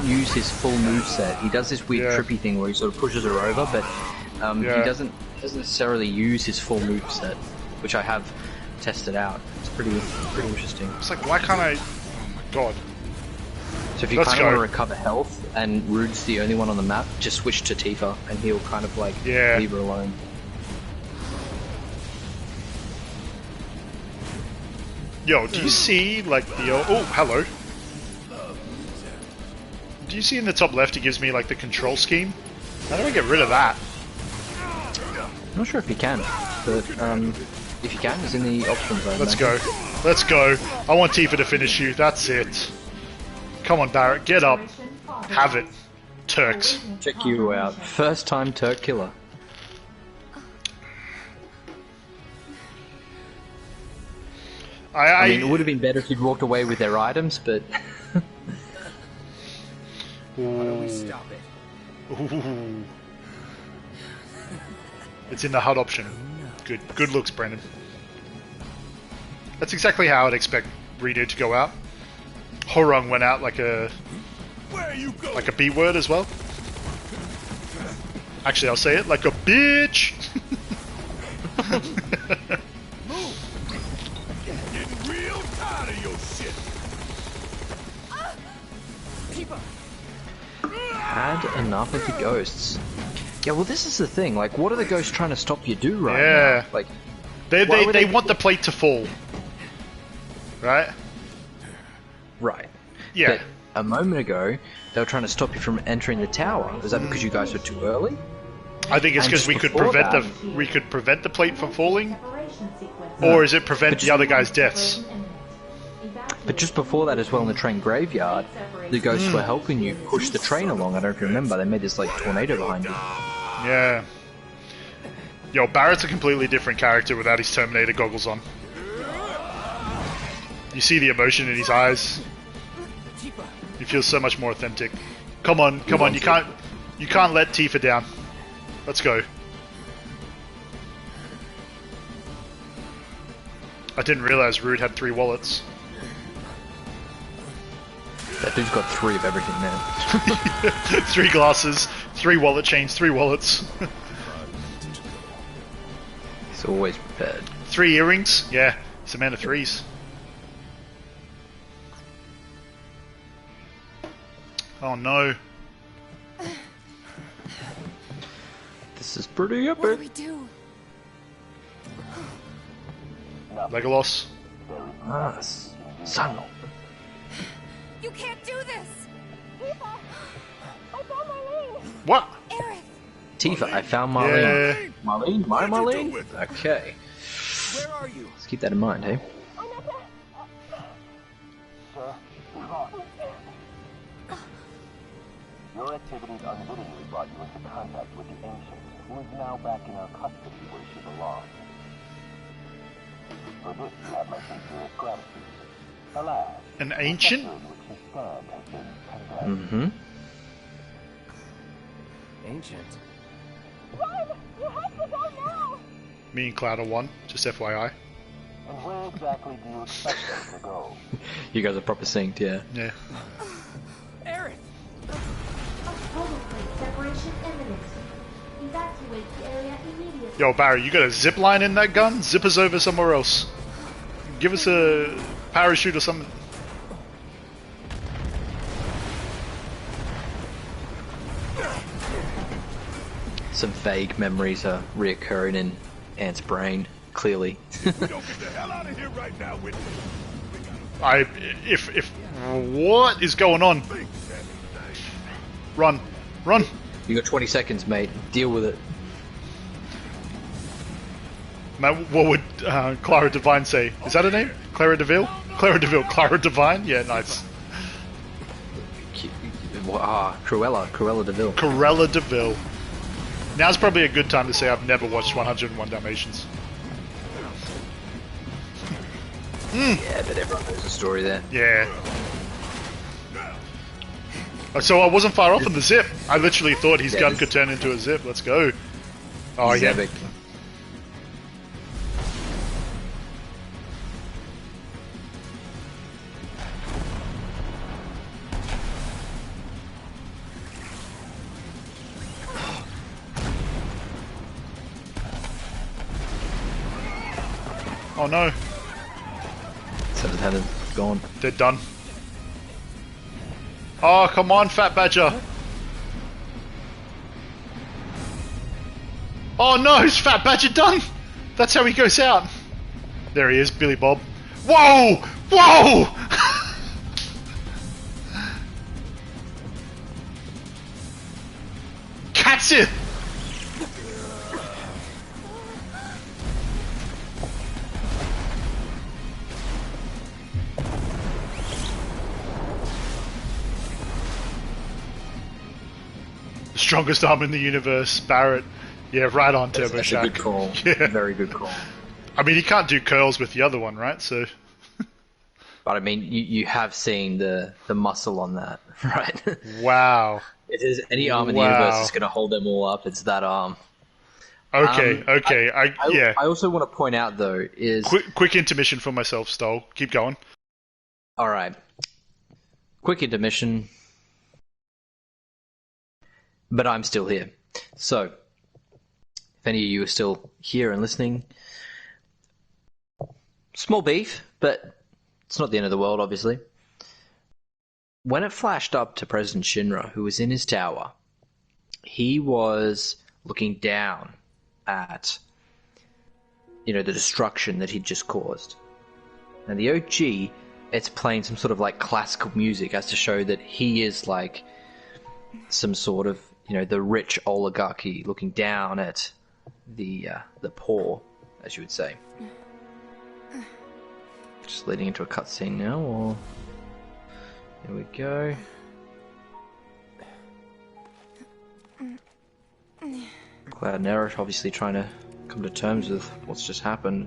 use his full move set. He does this weird trippy thing where he sort of pushes her over, but he doesn't necessarily use his full move set, which I have tested out. It's pretty interesting. It's like, why can't I? Oh my god. So if you kind of want to recover health and Rude's the only one on the map, just switch to Tifa and he'll kind of like leave her alone. Yo, do you see like the hello? Do you see in the top left it gives me like the control scheme? How do I get rid of that? I'm not sure if you can, but if you can, it's in the options. Let's go. Let's go. I want Tifa to finish you. That's it. Come on, Barrett. Get up. Have it. Turks. Check you out. First time Turk killer. I mean, it would have been better if you'd walked away with their items, but... How do we stop it? Ooh. It's in the HUD option. Good looks, Brandon. That's exactly how I'd expect Reno to go out. Horung went out like a B word as well. Actually, I'll say it like a bitch. Getting real tired of your shit. Had enough of the ghosts. Yeah, well, this is the thing. Like, what are the ghosts trying to stop you do right now? Like, They want the plate to fall. Right? Right. Yeah. But a moment ago, they were trying to stop you from entering the tower. Was that because you guys were too early? I think it's And because we just could before prevent the plate from falling, No. or is it prevent the other guy's deaths? But just before that as well in the train graveyard, the ghosts were helping you push the train along. I don't know if you remember, they made this like tornado behind you. Yeah. Yo, Barrett's a completely different character without his Terminator goggles on. You see the emotion in his eyes. He feels so much more authentic. Come on, you can't let Tifa down. Let's go. I didn't realize Rude had 3 wallets. That dude's got 3 of everything now. 3 glasses, 3 wallet chains, 3 wallets. He's always prepared. 3 earrings? Yeah, he's a man of 3s. Oh no. This is pretty epic. What do we do? Legolas. Son. You can't do this! What? Aerith! Tifa, I found Marlene. Yeah. Marlene? My Marlene? Okay. Where are you? Let's keep that in mind, hey? Your activities unwittingly brought you into contact with the Ancient, who is now back in our custody where she belongs. For this, you have my sincerest gratitude. Alas, An ancient? the sector in which you stand has been condemned. Mm-hmm. Ancient. Run! You have to go now! Me and Cloud are 1, just FYI. And where exactly do you expect them to go? You guys are proper synced, yeah. Yeah. Aerith! Total plate separation imminent. Evacuate the area immediately. Yo, Barry, you got a zip line in that gun? Zip us over somewhere else. Give us a parachute or something. Some vague memories are reoccurring in Ant's brain, clearly. We don't get the hell out of here right now with If what is going on? Run. You got 20 seconds, mate. Deal with it. Man, what would Clara Devine say? Is that her name? Clara Deville? Clara Deville. Clara Devine? Yeah, nice. Cruella Deville. Cruella Deville. Now's probably a good time to say I've never watched 101 Dalmatians. Yeah, but everyone knows the story there. Yeah. So I wasn't far off on the zip. I literally thought his gun could turn into a zip. Let's go. Oh, yeah. Epic. Oh no. Seventh Heaven, gone. They're done. Oh, come on, Fat Badger. Oh no, is Fat Badger done? That's how he goes out. There he is, Billy Bob. Whoa! Whoa! Cat's it! Strongest arm in the universe, Barrett. Yeah, right on, Turbo That's Shack. a good call. Yeah. Very good call. I mean, he can't do curls with the other one, right? So. But I mean, you have seen the muscle on that, right? Wow. If there's any arm in the universe that's going to hold them all up, it's that arm. Okay, okay. Yeah. I also want to point out, though, is... Quick intermission for myself, Stoll. Keep going. All right. Quick intermission. But I'm still here. So, if any of you are still here and listening, small beef, but it's not the end of the world, obviously. When it flashed up to President Shinra, who was in his tower, he was looking down at you know, the destruction that he'd just caused. And the OG, it's playing some sort of like classical music as to show that he is like some sort of, you know, the rich oligarchy looking down at the poor, as you would say. Just leading into a cutscene now, or here we go. Cloud and Eric obviously trying to come to terms with what's just happened.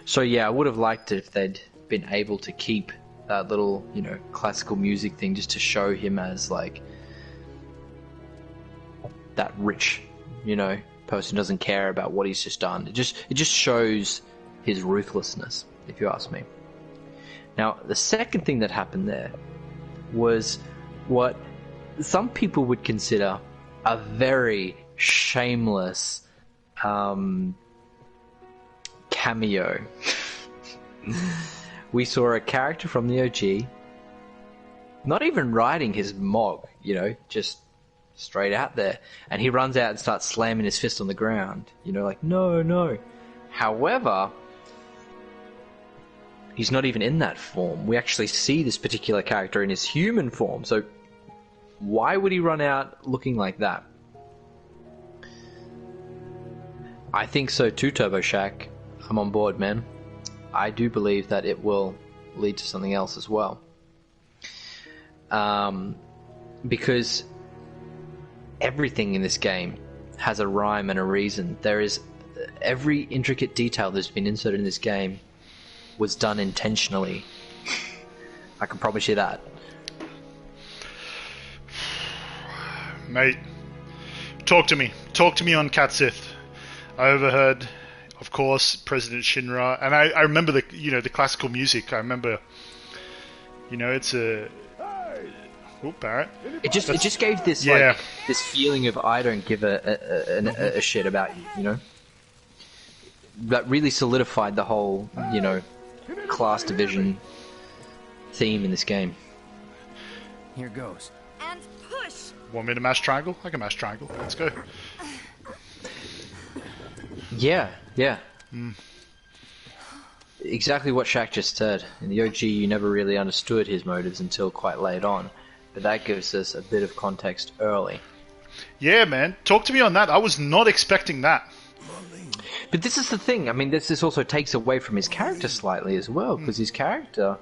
So yeah, I would have liked it if they'd been able to keep that little, you know, classical music thing just to show him as like that rich, you know, person who doesn't care about what he's just done. It just shows his ruthlessness, if you ask me. Now, the second thing that happened there was what some people would consider a very shameless cameo. We saw a character from the OG not even riding his Mog, you know, just straight out there, and he runs out and starts slamming his fist on the ground, you know, like, no. However, he's not even in that form. We actually see this particular character in his human form, so why would he run out looking like that? I think so too, Turbo Shack. I'm on board, man. I do believe that it will lead to something else as well. Because everything in this game has a rhyme and a reason. There is every intricate detail that's been inserted in this game was done intentionally. I can promise you that. Mate, talk to me. Talk to me on Cat Sith. I overheard, of course, President Shinra, and I remember the, you know, the classical music. I remember, you know, it's a... Oh, Barrett. It just gave this like this feeling of I don't give a shit about you, you know? That really solidified the whole, you know, class division theme in this game. Here goes. And push! Want me to mash triangle? I can mash triangle. Let's go. Yeah. Exactly what Shaq just said. In the OG, you never really understood his motives until quite late on. But that gives us a bit of context early. Yeah, man. Talk to me on that. I was not expecting that. But this is the thing. I mean, this also takes away from his character slightly as well, because his character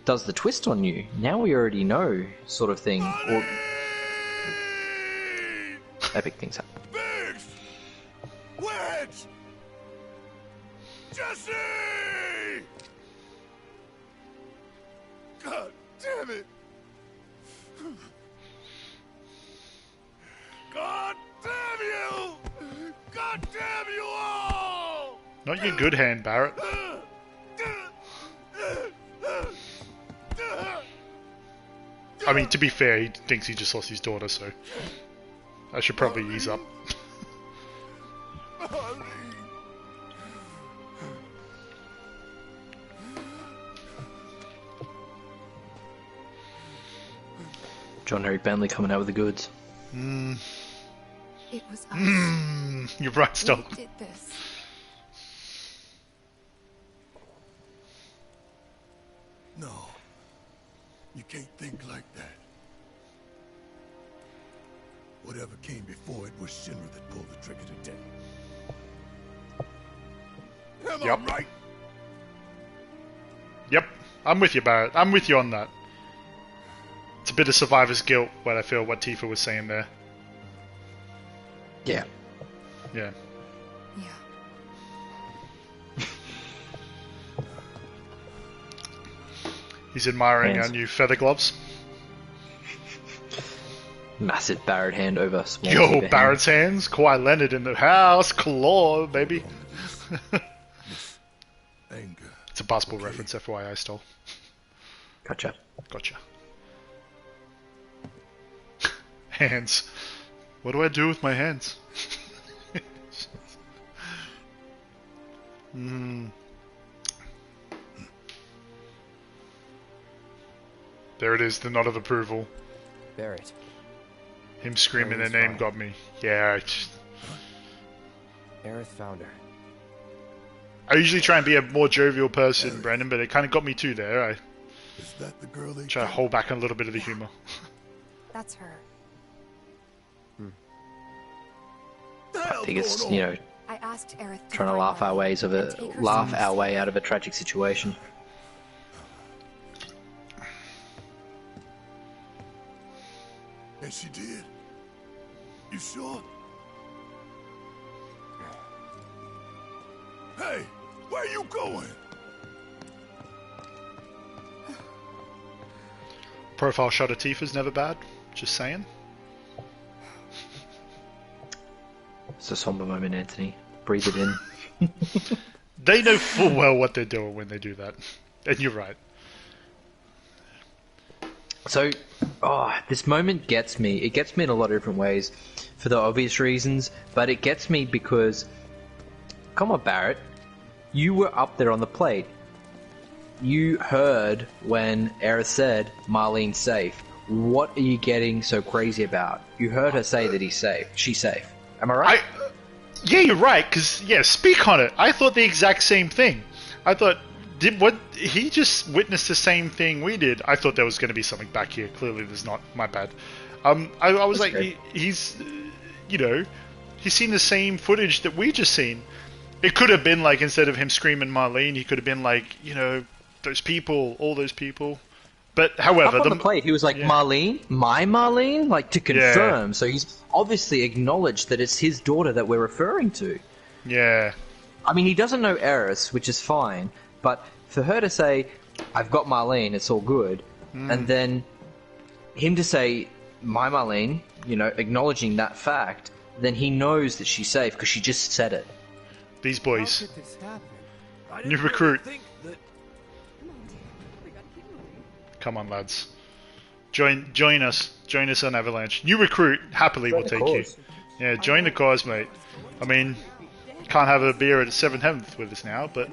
does the twist on you. Now we already know, sort of thing. Or epic things happen. Biggs! Wedge! Jesse! God damn it! God damn you! God damn you all! Not your good hand, Barrett. I mean, to be fair, he thinks he just lost his daughter, so I should probably ease up. John Henry Bentley coming out with the goods. It was us. You're right, Stoke. We did this. No. You can't think like that. Whatever came before it was Shinra that pulled the trigger today. Am I right? Yep. I'm with you, Barrett. I'm with you on that. It's a bit of survivor's guilt, what I feel what Tifa was saying there. Yeah. Yeah. He's admiring our new feather gloves. Massive Barrett hand over small. Yo, Barrett's hands. Kawhi Leonard in the house. Claw, baby. Anger. It's a basketball reference, FYI, Stole. Gotcha. Hands. What do I do with my hands? There it is, the nod of approval. Barrett. Him screaming their name got me. Yeah. Aerith found her. I usually try and be a more jovial person, Brandon, but it kind of got me too there. I Is that the girl they try to hold back a little bit of the humor. That's her. I think it's, you know, I asked Aerith trying to laugh our ways of our way out of a tragic situation. And she did? You sure? Hey, where you going? Profile shot of Tifa's never bad. Just saying. It's a somber moment, Anthony. Breathe it in. They know full well what they're doing when they do that. And you're right. So, this moment gets me. It gets me in a lot of different ways for the obvious reasons, but it gets me because, come on, Barrett, you were up there on the plate. You heard when Aerith said, Marlene's safe. What are you getting so crazy about? You heard her say that he's safe. She's safe. Am I right? Yeah, you're right, because, speak on it. I thought the exact same thing. I thought, he just witnessed the same thing we did. I thought there was going to be something back here. Clearly there's not. My bad. I was That's like, okay. he's seen the same footage that we just seen. It could have been like, instead of him screaming Marlene, he could have been like, those people, all those people. But however, up on the plate, he was like, Marlene? My Marlene? Like, to confirm. So he's obviously acknowledged that it's his daughter that we're referring to. Yeah. I mean, he doesn't know Eris, which is fine, but for her to say, I've got Marlene, it's all good, and then him to say, my Marlene, acknowledging that fact, then he knows that she's safe, because she just said it. These boys. New recruit. Come on, lads. Join us. Join us on Avalanche. New recruit, happily will take you. Yeah, join the cause, mate. I mean, can't have a beer at 7th Heaventh with us now, but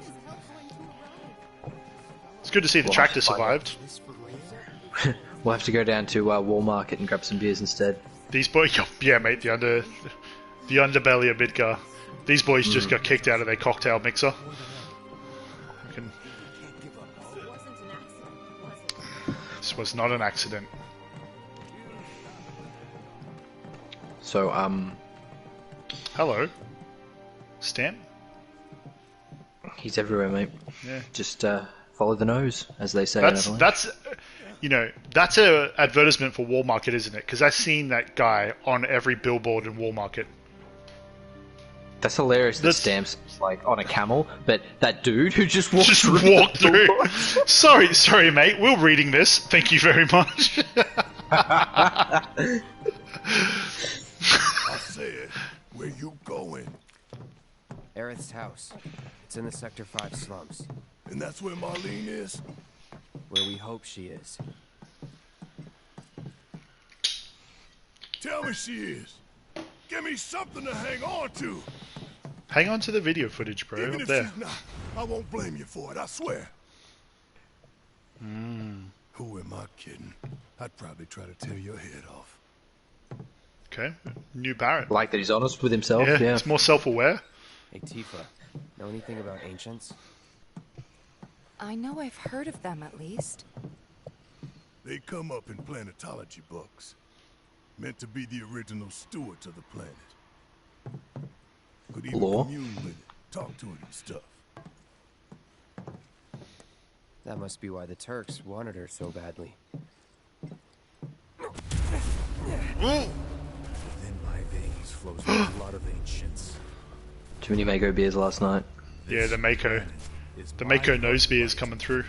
it's good to see the tractor survived. We'll have to go down to Walmart and grab some beers instead. These boys, yeah, mate, the underbelly of Midgar. These boys just got kicked out of their cocktail mixer. This was not an accident. So, hello. Stan? He's everywhere, mate. Yeah. Just follow the nose, as they say. That's a advertisement for Walmart, isn't it? Because I've seen that guy on every billboard in Walmart. That's hilarious. That Stamp's like on a camel, but that dude who just walked through. Sorry, mate. We're reading this. Thank you very much. I said, where you going? Aerith's house. It's in the Sector 5 slums. And that's where Marlene is? Where we hope she is. Tell me she is. Give me something to hang on to. Hang on to the video footage, bro. Even up if there. she's not, I won't blame you for it, I swear. Who am I kidding? I'd probably try to tear your head off. Okay, new Barrett. Like that he's honest with himself. Yeah. He's more self-aware. Hey, Tifa, know anything about ancients? I know I've heard of them, at least. They come up in planetology books. Meant to be the original stewards of the planet. Could even commune with it, talk to it and stuff. That must be why the Turks wanted her so badly. Within my veins flows the blood of ancients. Too many Mako beers last night. Yeah, the Mako. The Mako nose beer is coming through.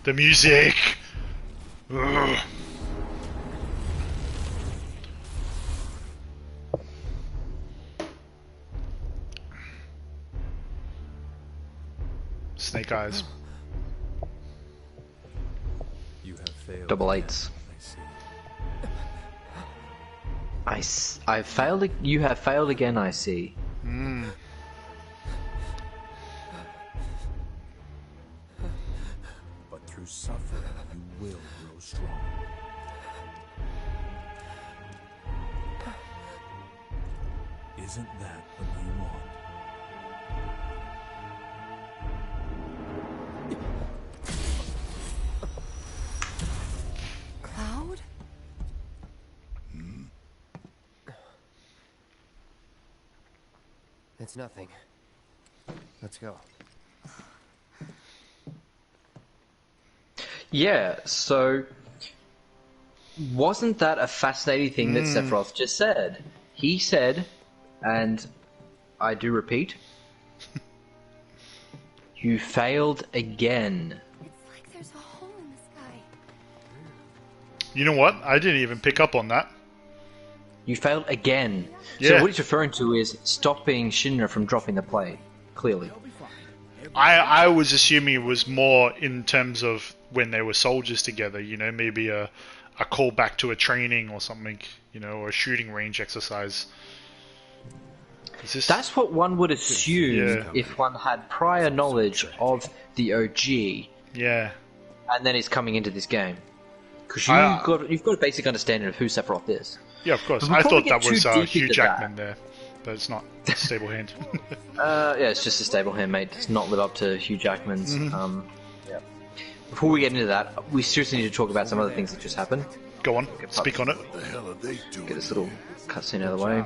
The music! Ugh. Snake eyes. You have failed. Double eights. I failed. You have failed again. I see. But through suffering, you will grow strong. Isn't that what you want? Cloud? It's nothing. Let's go. Yeah, so wasn't that a fascinating thing that Sephiroth just said? He said, and I do repeat, you failed again. It's like there's a hole in the sky. You know what? I didn't even pick up on that. You failed again. Yeah. So what he's referring to is stopping Shinra from dropping the play, clearly. I was assuming it was more in terms of when they were soldiers together, you know, maybe a call back to a training or something, you know, or a shooting range exercise. That's what one would assume if one had prior knowledge of the OG. Yeah. And then he's coming into this game. Because you've got a basic understanding of who Sephiroth is. Yeah, of course. I thought that was Hugh Jackman there, but it's not. It's Stable Hand. Yeah, it's just a stable hand, mate. Does not live up to Hugh Jackman's. Before we get into that, we seriously need to talk about some other things that just happened. Go on, speak on it. What the hell are they doing? Get this little cutscene out of the way.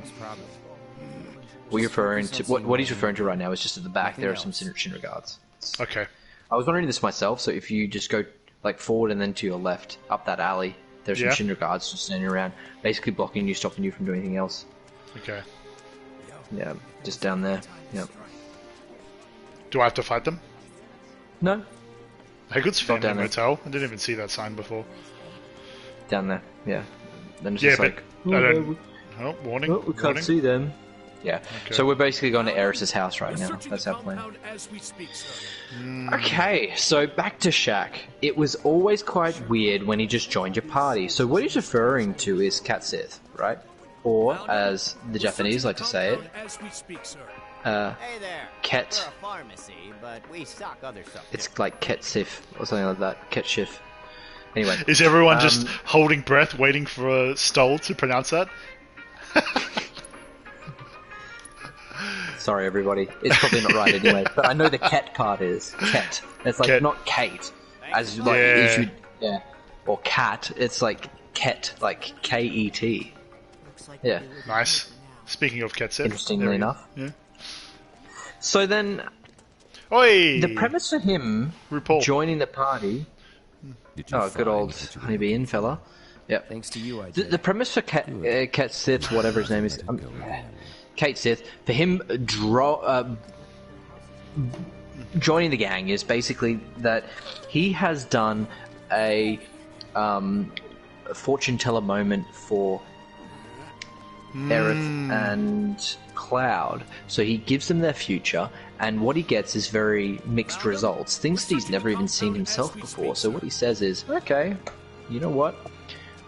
What you're referring to, what he's referring to right now is just at the back. There are some Shinra guards. Okay. I was wondering this myself. So if you just go like forward and then to your left up that alley, there's some Shinra guards just standing around, basically blocking you, stopping you from doing anything else. Okay. Yeah, just down there. Yeah. Do I have to fight them? No. Hagrid's Family Motel. I didn't even see that sign before. Down there, yeah. Then it's yeah, just but like, I don't. Oh, warning. Oh, we can't warning. see them. Yeah. Okay. So we're basically going to Eris's house right now. That's our plan. Okay, so back to Shaq. It was always quite weird when he just joined your party. So what he's referring to is Cat Sith, right? Or, as the Japanese like to say it, Hey there. Ket. We're a pharmacy, but we stock other stuff. It's like Ket Sif or something like that. Ket Shif. Anyway. Is everyone just holding breath, waiting for Stoll to pronounce that? Sorry, everybody. It's probably not right anyway. But I know the Ket part is Ket. It's like not Kate, as like if you, or cat. It's like Ket, like K-E-T. Yeah. Nice. Speaking of Ket Sith. Interestingly enough. Yeah. So then, the premise for him joining the party. Oh, good old Honeybee Inn fella. Yep. Thanks to you, I the premise for Cat Sith, whatever his name is, Kate Sith, for him joining the gang is basically that he has done a fortune teller moment for Aerith and Cloud. So he gives them their future, and what he gets is very mixed results. Things that he's never even seen himself before. So what he says is, okay, you know what?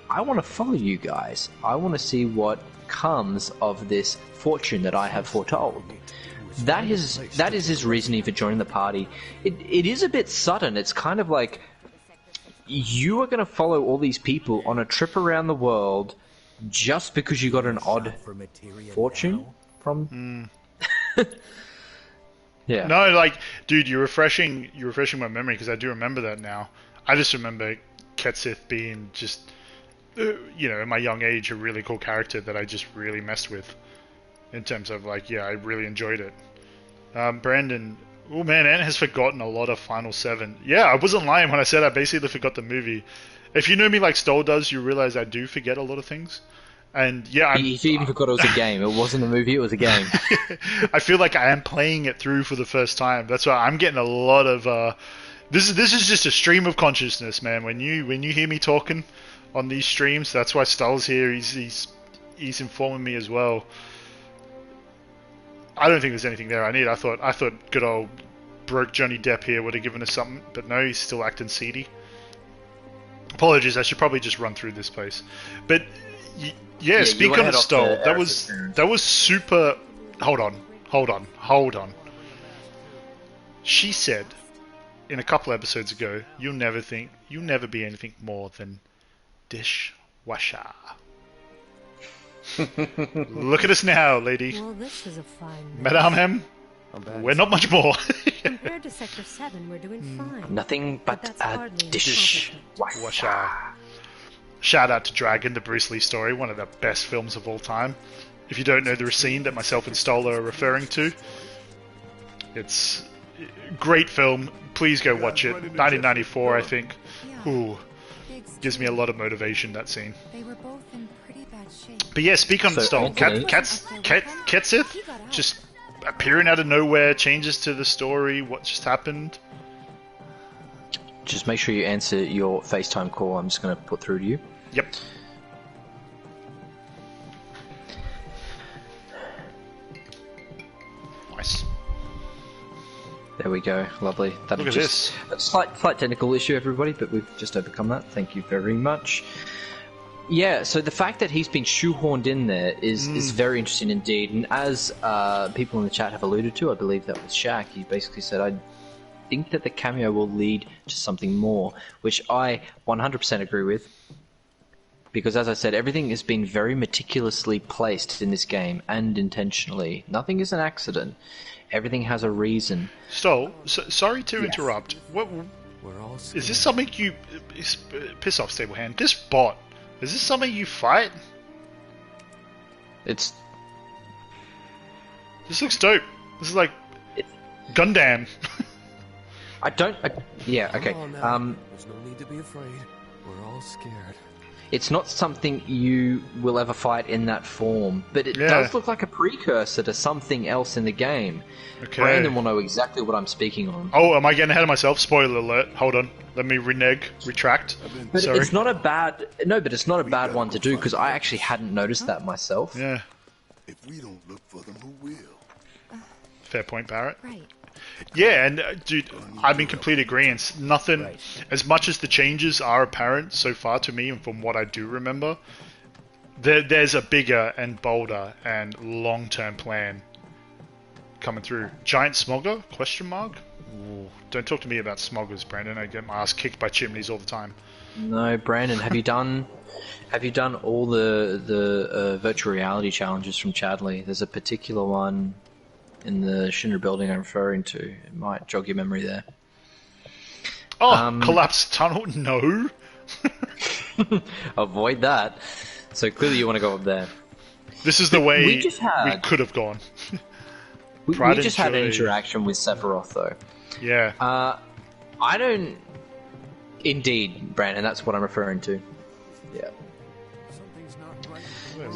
I want to follow you guys. I want to see what comes of this fortune that I have foretold. That is his reasoning for joining the party. It is a bit sudden. It's kind of like you are going to follow all these people on a trip around the world just because you got an odd fortune from. Yeah. No, like, dude, you're refreshing my memory because I do remember that now. I just remember Ket Sith being just, you know, in my young age, a really cool character that I just really messed with. In terms of like, yeah, I really enjoyed it. Brandon, oh man, Ant has forgotten a lot of Final 7. Yeah, I wasn't lying when I said I basically forgot the movie. If you know me like Stoll does, you realize I do forget a lot of things. And yeah, he even forgot it was a game. It wasn't a movie; it was a game. I feel like I am playing it through for the first time. That's why I'm getting a lot of. This is just a stream of consciousness, man. When you hear me talking on these streams, that's why Stoll's here. He's informing me as well. I don't think there's anything there I need. I thought good old broke Johnny Depp here would have given us something, but no, he's still acting seedy. Apologies, I should probably just run through this place. But yeah, speaking of Stoll, that was super. Hold on. She said in a couple episodes ago, you'll never be anything more than dishwasher. Look at us now, lady. Well, this is a fine. Madame M, we're not much more. Compared to Sector 7, we're doing fine. Nothing but that's a hardly dish. Wash out. Shout out to Dragon, the Bruce Lee story, one of the best films of all time. If you don't know the scene that myself and Stola are referring to, it's a great film. Please go watch it. 1994, I think. Ooh, gives me a lot of motivation, that scene. They were both in pretty bad shape. But yeah, speak on the Stola. Ketsith just appearing out of nowhere, changes to the story, what just happened. Just make sure you answer your FaceTime call. I'm just going to put through to you. Yep. Nice. There we go. Lovely. That'll Look at just a slight technical issue, everybody, but we've just overcome that. Thank you very much. Yeah, so the fact that he's been shoehorned in there is very interesting indeed. And as people in the chat have alluded to, I believe that was Shaq, he basically said, I think that the cameo will lead to something more, which I 100% agree with. Because as I said, everything has been very meticulously placed in this game, and intentionally. Nothing is an accident. Everything has a reason. Sorry to interrupt. What is this? Something you piss off, Stable Hand? This bot, is this something you fight? This looks dope. This is like Gundam. Yeah. Okay. There's no need to be afraid. We're all scared. It's not something you will ever fight in that form, but it does look like a precursor to something else in the game. Okay. Brandon will know exactly what I'm speaking on. Oh, am I getting ahead of myself? Spoiler alert. Hold on. Let me retract. But Sorry. it's not a bad... No, but it's not a bad one to do, because I actually hadn't noticed that myself. Yeah. If we don't look for them, who will? Fair point, Barrett. Right. Yeah, and dude, I'm in complete agreement. Nothing, as much as the changes are apparent so far to me, and from what I do remember, there's a bigger and bolder and long-term plan coming through. Giant smogger? Question mark? Ooh, don't talk to me about smoggers, Brandon. I get my ass kicked by chimneys all the time. No, Brandon, have you done all the virtual reality challenges from Chadley? There's a particular one in the Shinra building I'm referring to. It might jog your memory there. Oh, collapsed tunnel? No. Avoid that. So clearly you want to go up there. This is the way we could have gone. we just had an interaction with Sephiroth, though. Yeah. I don't... Indeed, Brandon, that's what I'm referring to. Yeah.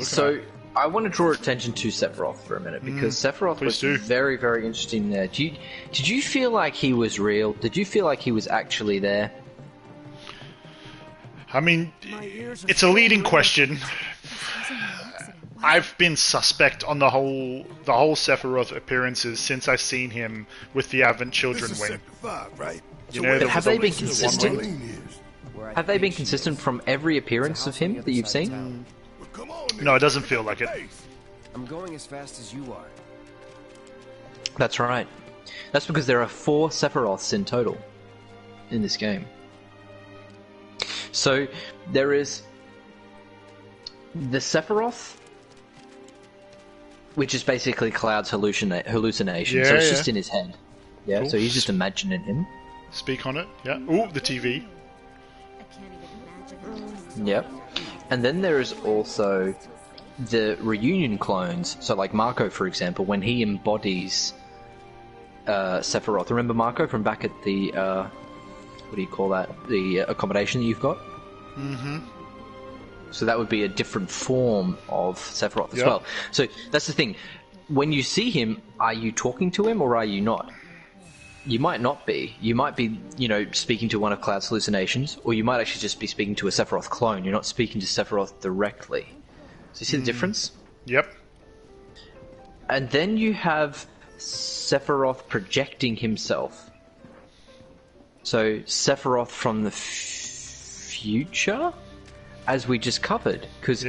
So, I want to draw attention to Sephiroth for a minute, because Sephiroth was very, very interesting there. Did you feel like he was real? Did you feel like he was actually there? I mean, it's a leading question. I've been suspect on the whole Sephiroth appearances since I've seen him with the Advent Children wing. Right? You know, but have they been consistent? Have they been consistent from every appearance of him that you've seen? No, it doesn't feel like it. I'm going as fast as you are. That's right. That's because there are 4 Sephiroths in total in this game. So there is the Sephiroth, which is basically Cloud's hallucination. So it's just in his head. Yeah, cool. So he's just imagining him. Speak on it. Yeah. Ooh, the TV. Yep. And then there is also the reunion clones. So like Marco, for example, when he embodies Sephiroth. Remember Marco from back at the, what do you call that? The accommodation that you've got? Mm-hmm. So that would be a different form of Sephiroth as well. So that's the thing. When you see him, are you talking to him or are you not? You might not be. You might be, speaking to one of Cloud's hallucinations, or you might actually just be speaking to a Sephiroth clone. You're not speaking to Sephiroth directly. So you see the difference? Yep. And then you have Sephiroth projecting himself. So Sephiroth from the future, as we just covered, because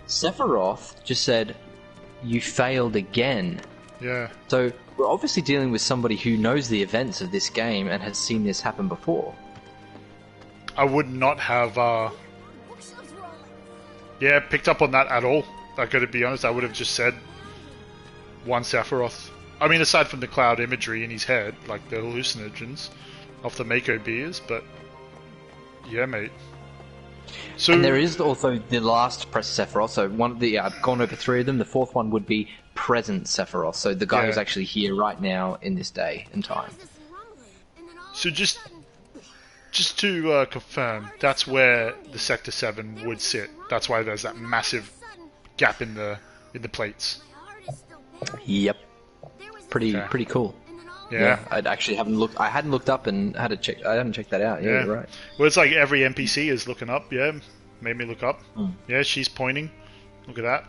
Sephiroth just said, "You failed again." Yeah. So we're obviously dealing with somebody who knows the events of this game and has seen this happen before. I would not have, picked up on that at all. I gotta be honest, I would have just said one Sephiroth. I mean, aside from the cloud imagery in his head, like the hallucinogens of the Mako beers, but yeah, mate. So, and there is also the last Sephiroth. So one of the I've gone over 3 of them. The 4th one would be present Sephiroth. So the guy who's actually here right now in this day and time. So just to confirm, that's where the Sector 7 would sit. That's why there's that massive gap in the plates. Yep. Pretty cool. Yeah. I actually haven't looked. I hadn't looked up and had to check. I haven't checked that out. Yeah, you're right. Well, it's like every NPC is looking up. Yeah, made me look up. Yeah, she's pointing. Look at that.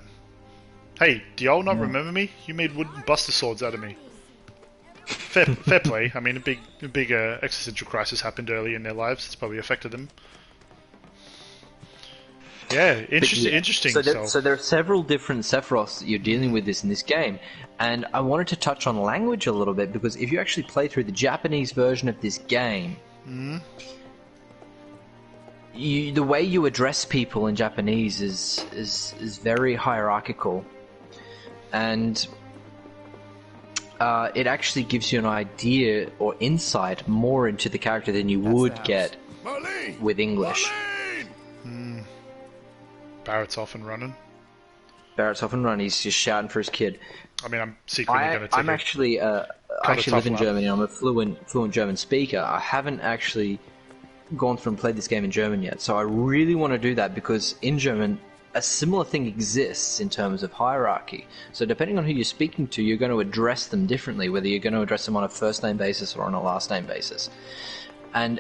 Hey, do y'all not remember me? You made wooden buster swords out of me. Fair play. I mean, a big existential crisis happened early in their lives. It's probably affected them. Yeah, interesting. So there are several different Sephiroths that you're dealing with in this game, and I wanted to touch on language a little bit because if you actually play through the Japanese version of this game, the way you address people in Japanese is very hierarchical, and it actually gives you an idea or insight more into the character than you would get with English. Barrett's off and running. He's just shouting for his kid. I mean, I'm secretly going to take I'm actually, I actually live in Germany. I'm a fluent German speaker. I haven't actually gone through and played this game in German yet, so I really want to do that because in German, a similar thing exists in terms of hierarchy. So depending on who you're speaking to, you're going to address them differently, whether you're going to address them on a first name basis or on a last name basis. And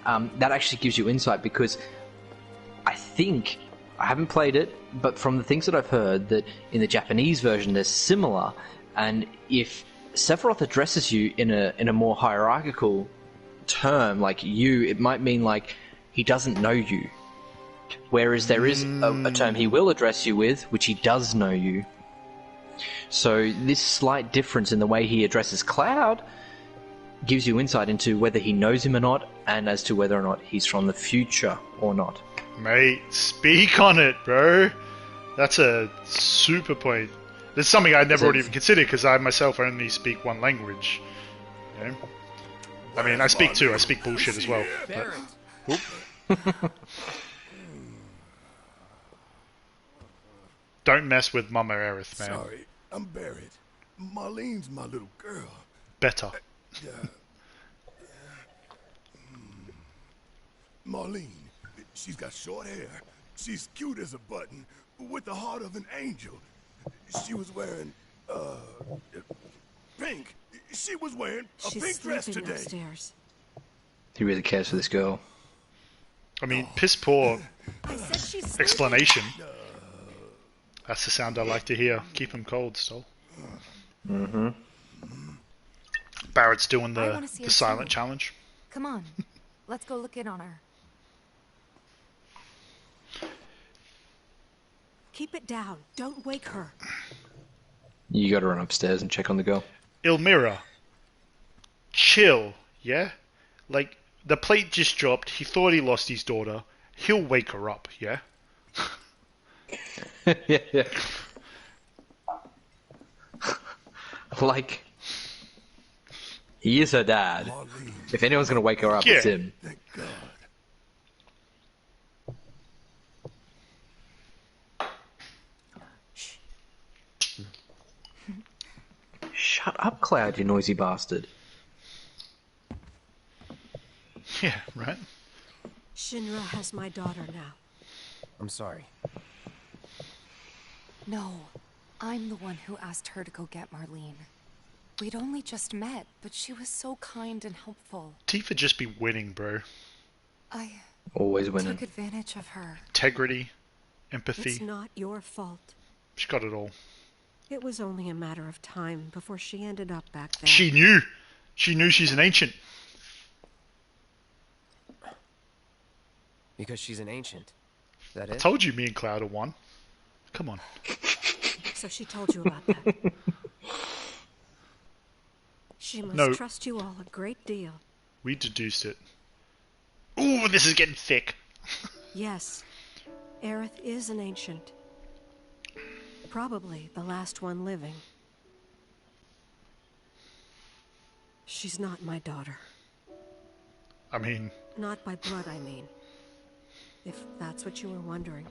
that actually gives you insight because I think... I haven't played it, but from the things that I've heard, that in the Japanese version they're similar, and if Sephiroth addresses you in a more hierarchical term, like you, it might mean like he doesn't know you. Whereas there is a term he will address you with, which he does know you. So this slight difference in the way he addresses Cloud gives you insight into whether he knows him or not, and as to whether or not he's from the future or not. Mate, speak on it, bro. That's a super point. It's something I never would even consider because I myself only speak one language. You know? I mean, I speak two. I speak bullshit as well. But, don't mess with Mama Aerith, man. Sorry, I'm Barrett. Marlene's my little girl. Better. Marlene. She's got short hair. She's cute as a button, with the heart of an angel. She was wearing, pink. She was wearing a pink dress today. Upstairs. He really cares for this girl. I mean, piss poor explanation. That's the sound I like to hear. Keep him cold, Stol. Barrett's doing the silent challenge. Come on, let's go look in on her. Keep it down. Don't wake her. You gotta run upstairs and check on the girl. Elmira. Chill, yeah? Like, the plate just dropped, he thought he lost his daughter. He'll wake her up, yeah? Yeah. Like, he is her dad. If anyone's gonna wake her up, it's him. Thank God. Shut up, Cloud, you noisy bastard. Yeah, right? Shinra has my daughter now. I'm sorry. No, I'm the one who asked her to go get Marlene. We'd only just met, but she was so kind and helpful. Tifa just be winning, bro. I always winning. Took advantage of her. Integrity, empathy. It's not your fault. She got it all. It was only a matter of time before she ended up back there. She knew. She knew she's an ancient. Because she's an ancient. Is that it? I told you me and Cloud are one. Come on. So she told you about that. She must trust you all a great deal. We deduced it. Ooh, this is getting thick. Yes. Aerith is an ancient. Probably the last one living. She's not my daughter. I mean... Not by blood, I mean. If that's what you were wondering.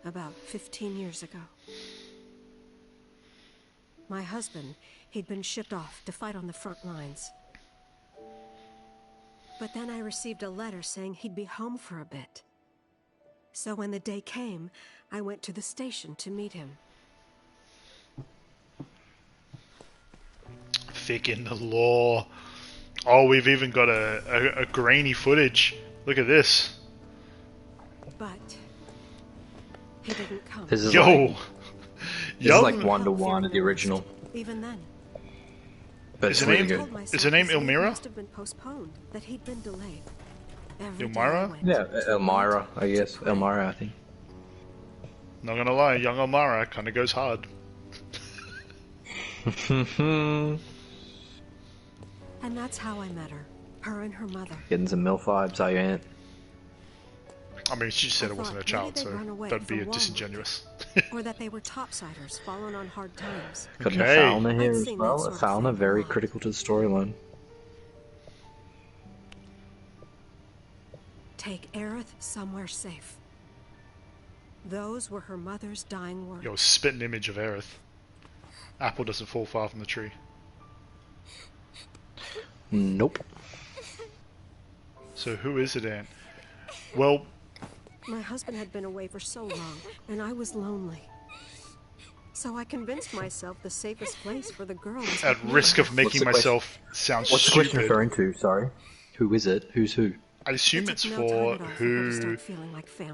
About 15 years ago. My husband, he'd been shipped off to fight on the front lines. But then I received a letter saying he'd be home for a bit. So when the day came, I went to the station to meet him. Thick in the lore. Oh, we've even got a grainy footage. Look at this. But he didn't come. This is Yo! This is like 1-to-1 of the original. Even then. But is it's her really name, good. is her name Elmira? Must have been postponed, that he'd been delayed. Elmira? Yeah, Elmira, I guess. Elmira, I think. Not gonna lie, young Elmira kinda goes hard. And that's how I met her. Her and her mother. Getting some MILF vibes, are you, Aunt? I mean, she said it wasn't a child, so that'd be disingenuous. Or that they were topsiders, fallen on hard times. Got an Fauna here as well. A Fauna, very critical to the storyline. Take Aerith somewhere safe. Those were her mother's dying words. Yo, spit an image of Aerith. Apple doesn't fall far from the tree. Nope. So who is it, Aunt? Well... My husband had been away for so long, and I was lonely. So I convinced myself the safest place for the girl was at risk of making myself sound What's stupid. the question referring to? Sorry. Who is it? Who's who? I assume it's for who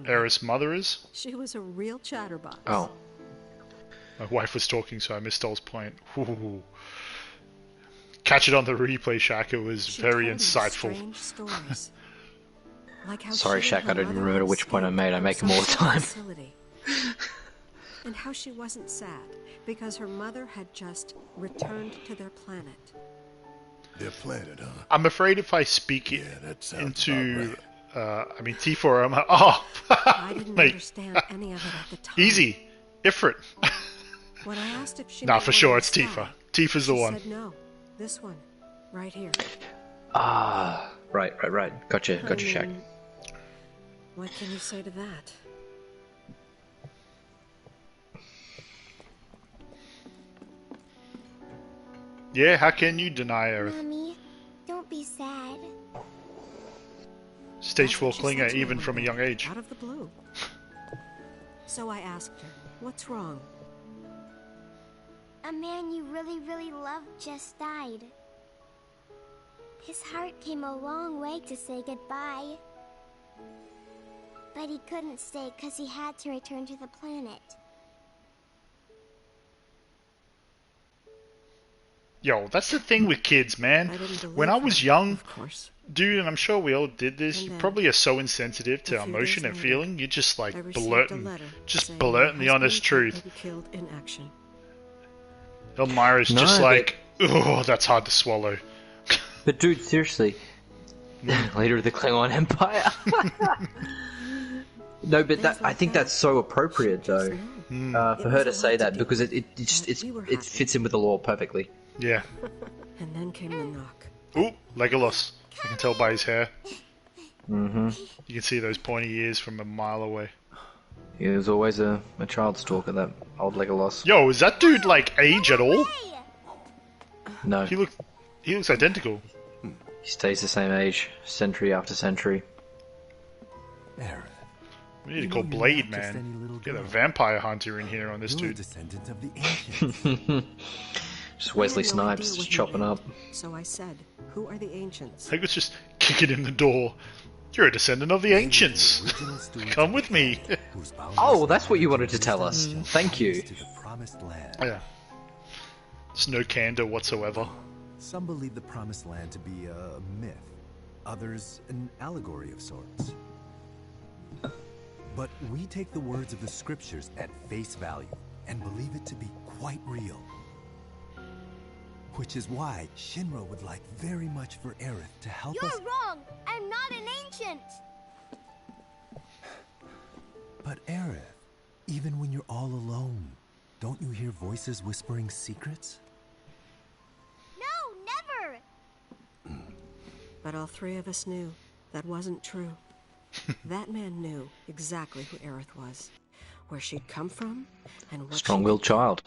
Aerith's mother is. She was a real chatterbox. Oh. My wife was talking, so I missed Doll's point. Ooh. Catch it on the replay, Shaq. It was very insightful. Sorry, Shaq, I don't even remember which point I made. I make them all the time. And how she wasn't sad, because her mother had just returned to their planet. Their planet, huh? I'm afraid if I speak into... I mean, T4, I'm like, I didn't understand any of it at the time. Easy. Ifrit. When I asked if she nah, for sure, it's Tifa. Tifa's the one. She said no. This one. Right here. Ah, right. Gotcha, Shaq. What can you say to that? Yeah, how can you deny Aerith? Mommy, don't be sad. Stage 4 clinger, even from a young age. Out of the blue. So I asked her, what's wrong? A man you really, really loved just died. His heart came a long way to say goodbye. But he couldn't stay because he had to return to the planet. Yo, that's the thing with kids, man. When I was young, dude, and I'm sure we all did this, you probably are so insensitive to emotion and feeling, you're just like blurting the honest truth. Elmira's just like, oh, that's hard to swallow. But dude, seriously, leader of the Klingon Empire. No, but that, I think that's so appropriate though, for her to say that, because it fits in with the lore perfectly. Yeah. And then came the knock. Ooh, Legolas. I can tell by his hair. Mm-hmm. You can see those pointy ears from a mile away. He was always a child stalker, that old Legolas. Yo, is that dude like age at all? No. He looks identical. He stays the same age, century after century. We need to call Blade, man. Get a vampire hunter in here on this dude. Descendant of the ancients. Just Wesley Snipes just chopping up. So I said, who are the ancients? I was just kicking in the door. You're a descendant of the ancients. Come with me. Oh, that's what you wanted to tell us. Thank you. Yeah. There's no candor whatsoever. Some believe the Promised Land to be a myth. Others, an allegory of sorts. But we take the words of the scriptures at face value and believe it to be quite real. Which is why Shinra would like very much for Aerith to help us. You're wrong! I'm not an ancient! But Aerith, even when you're all alone, don't you hear voices whispering secrets? No, never! But all three of us knew that wasn't true. That man knew exactly who Aerith was, where she'd come from, and what Strong-willed child.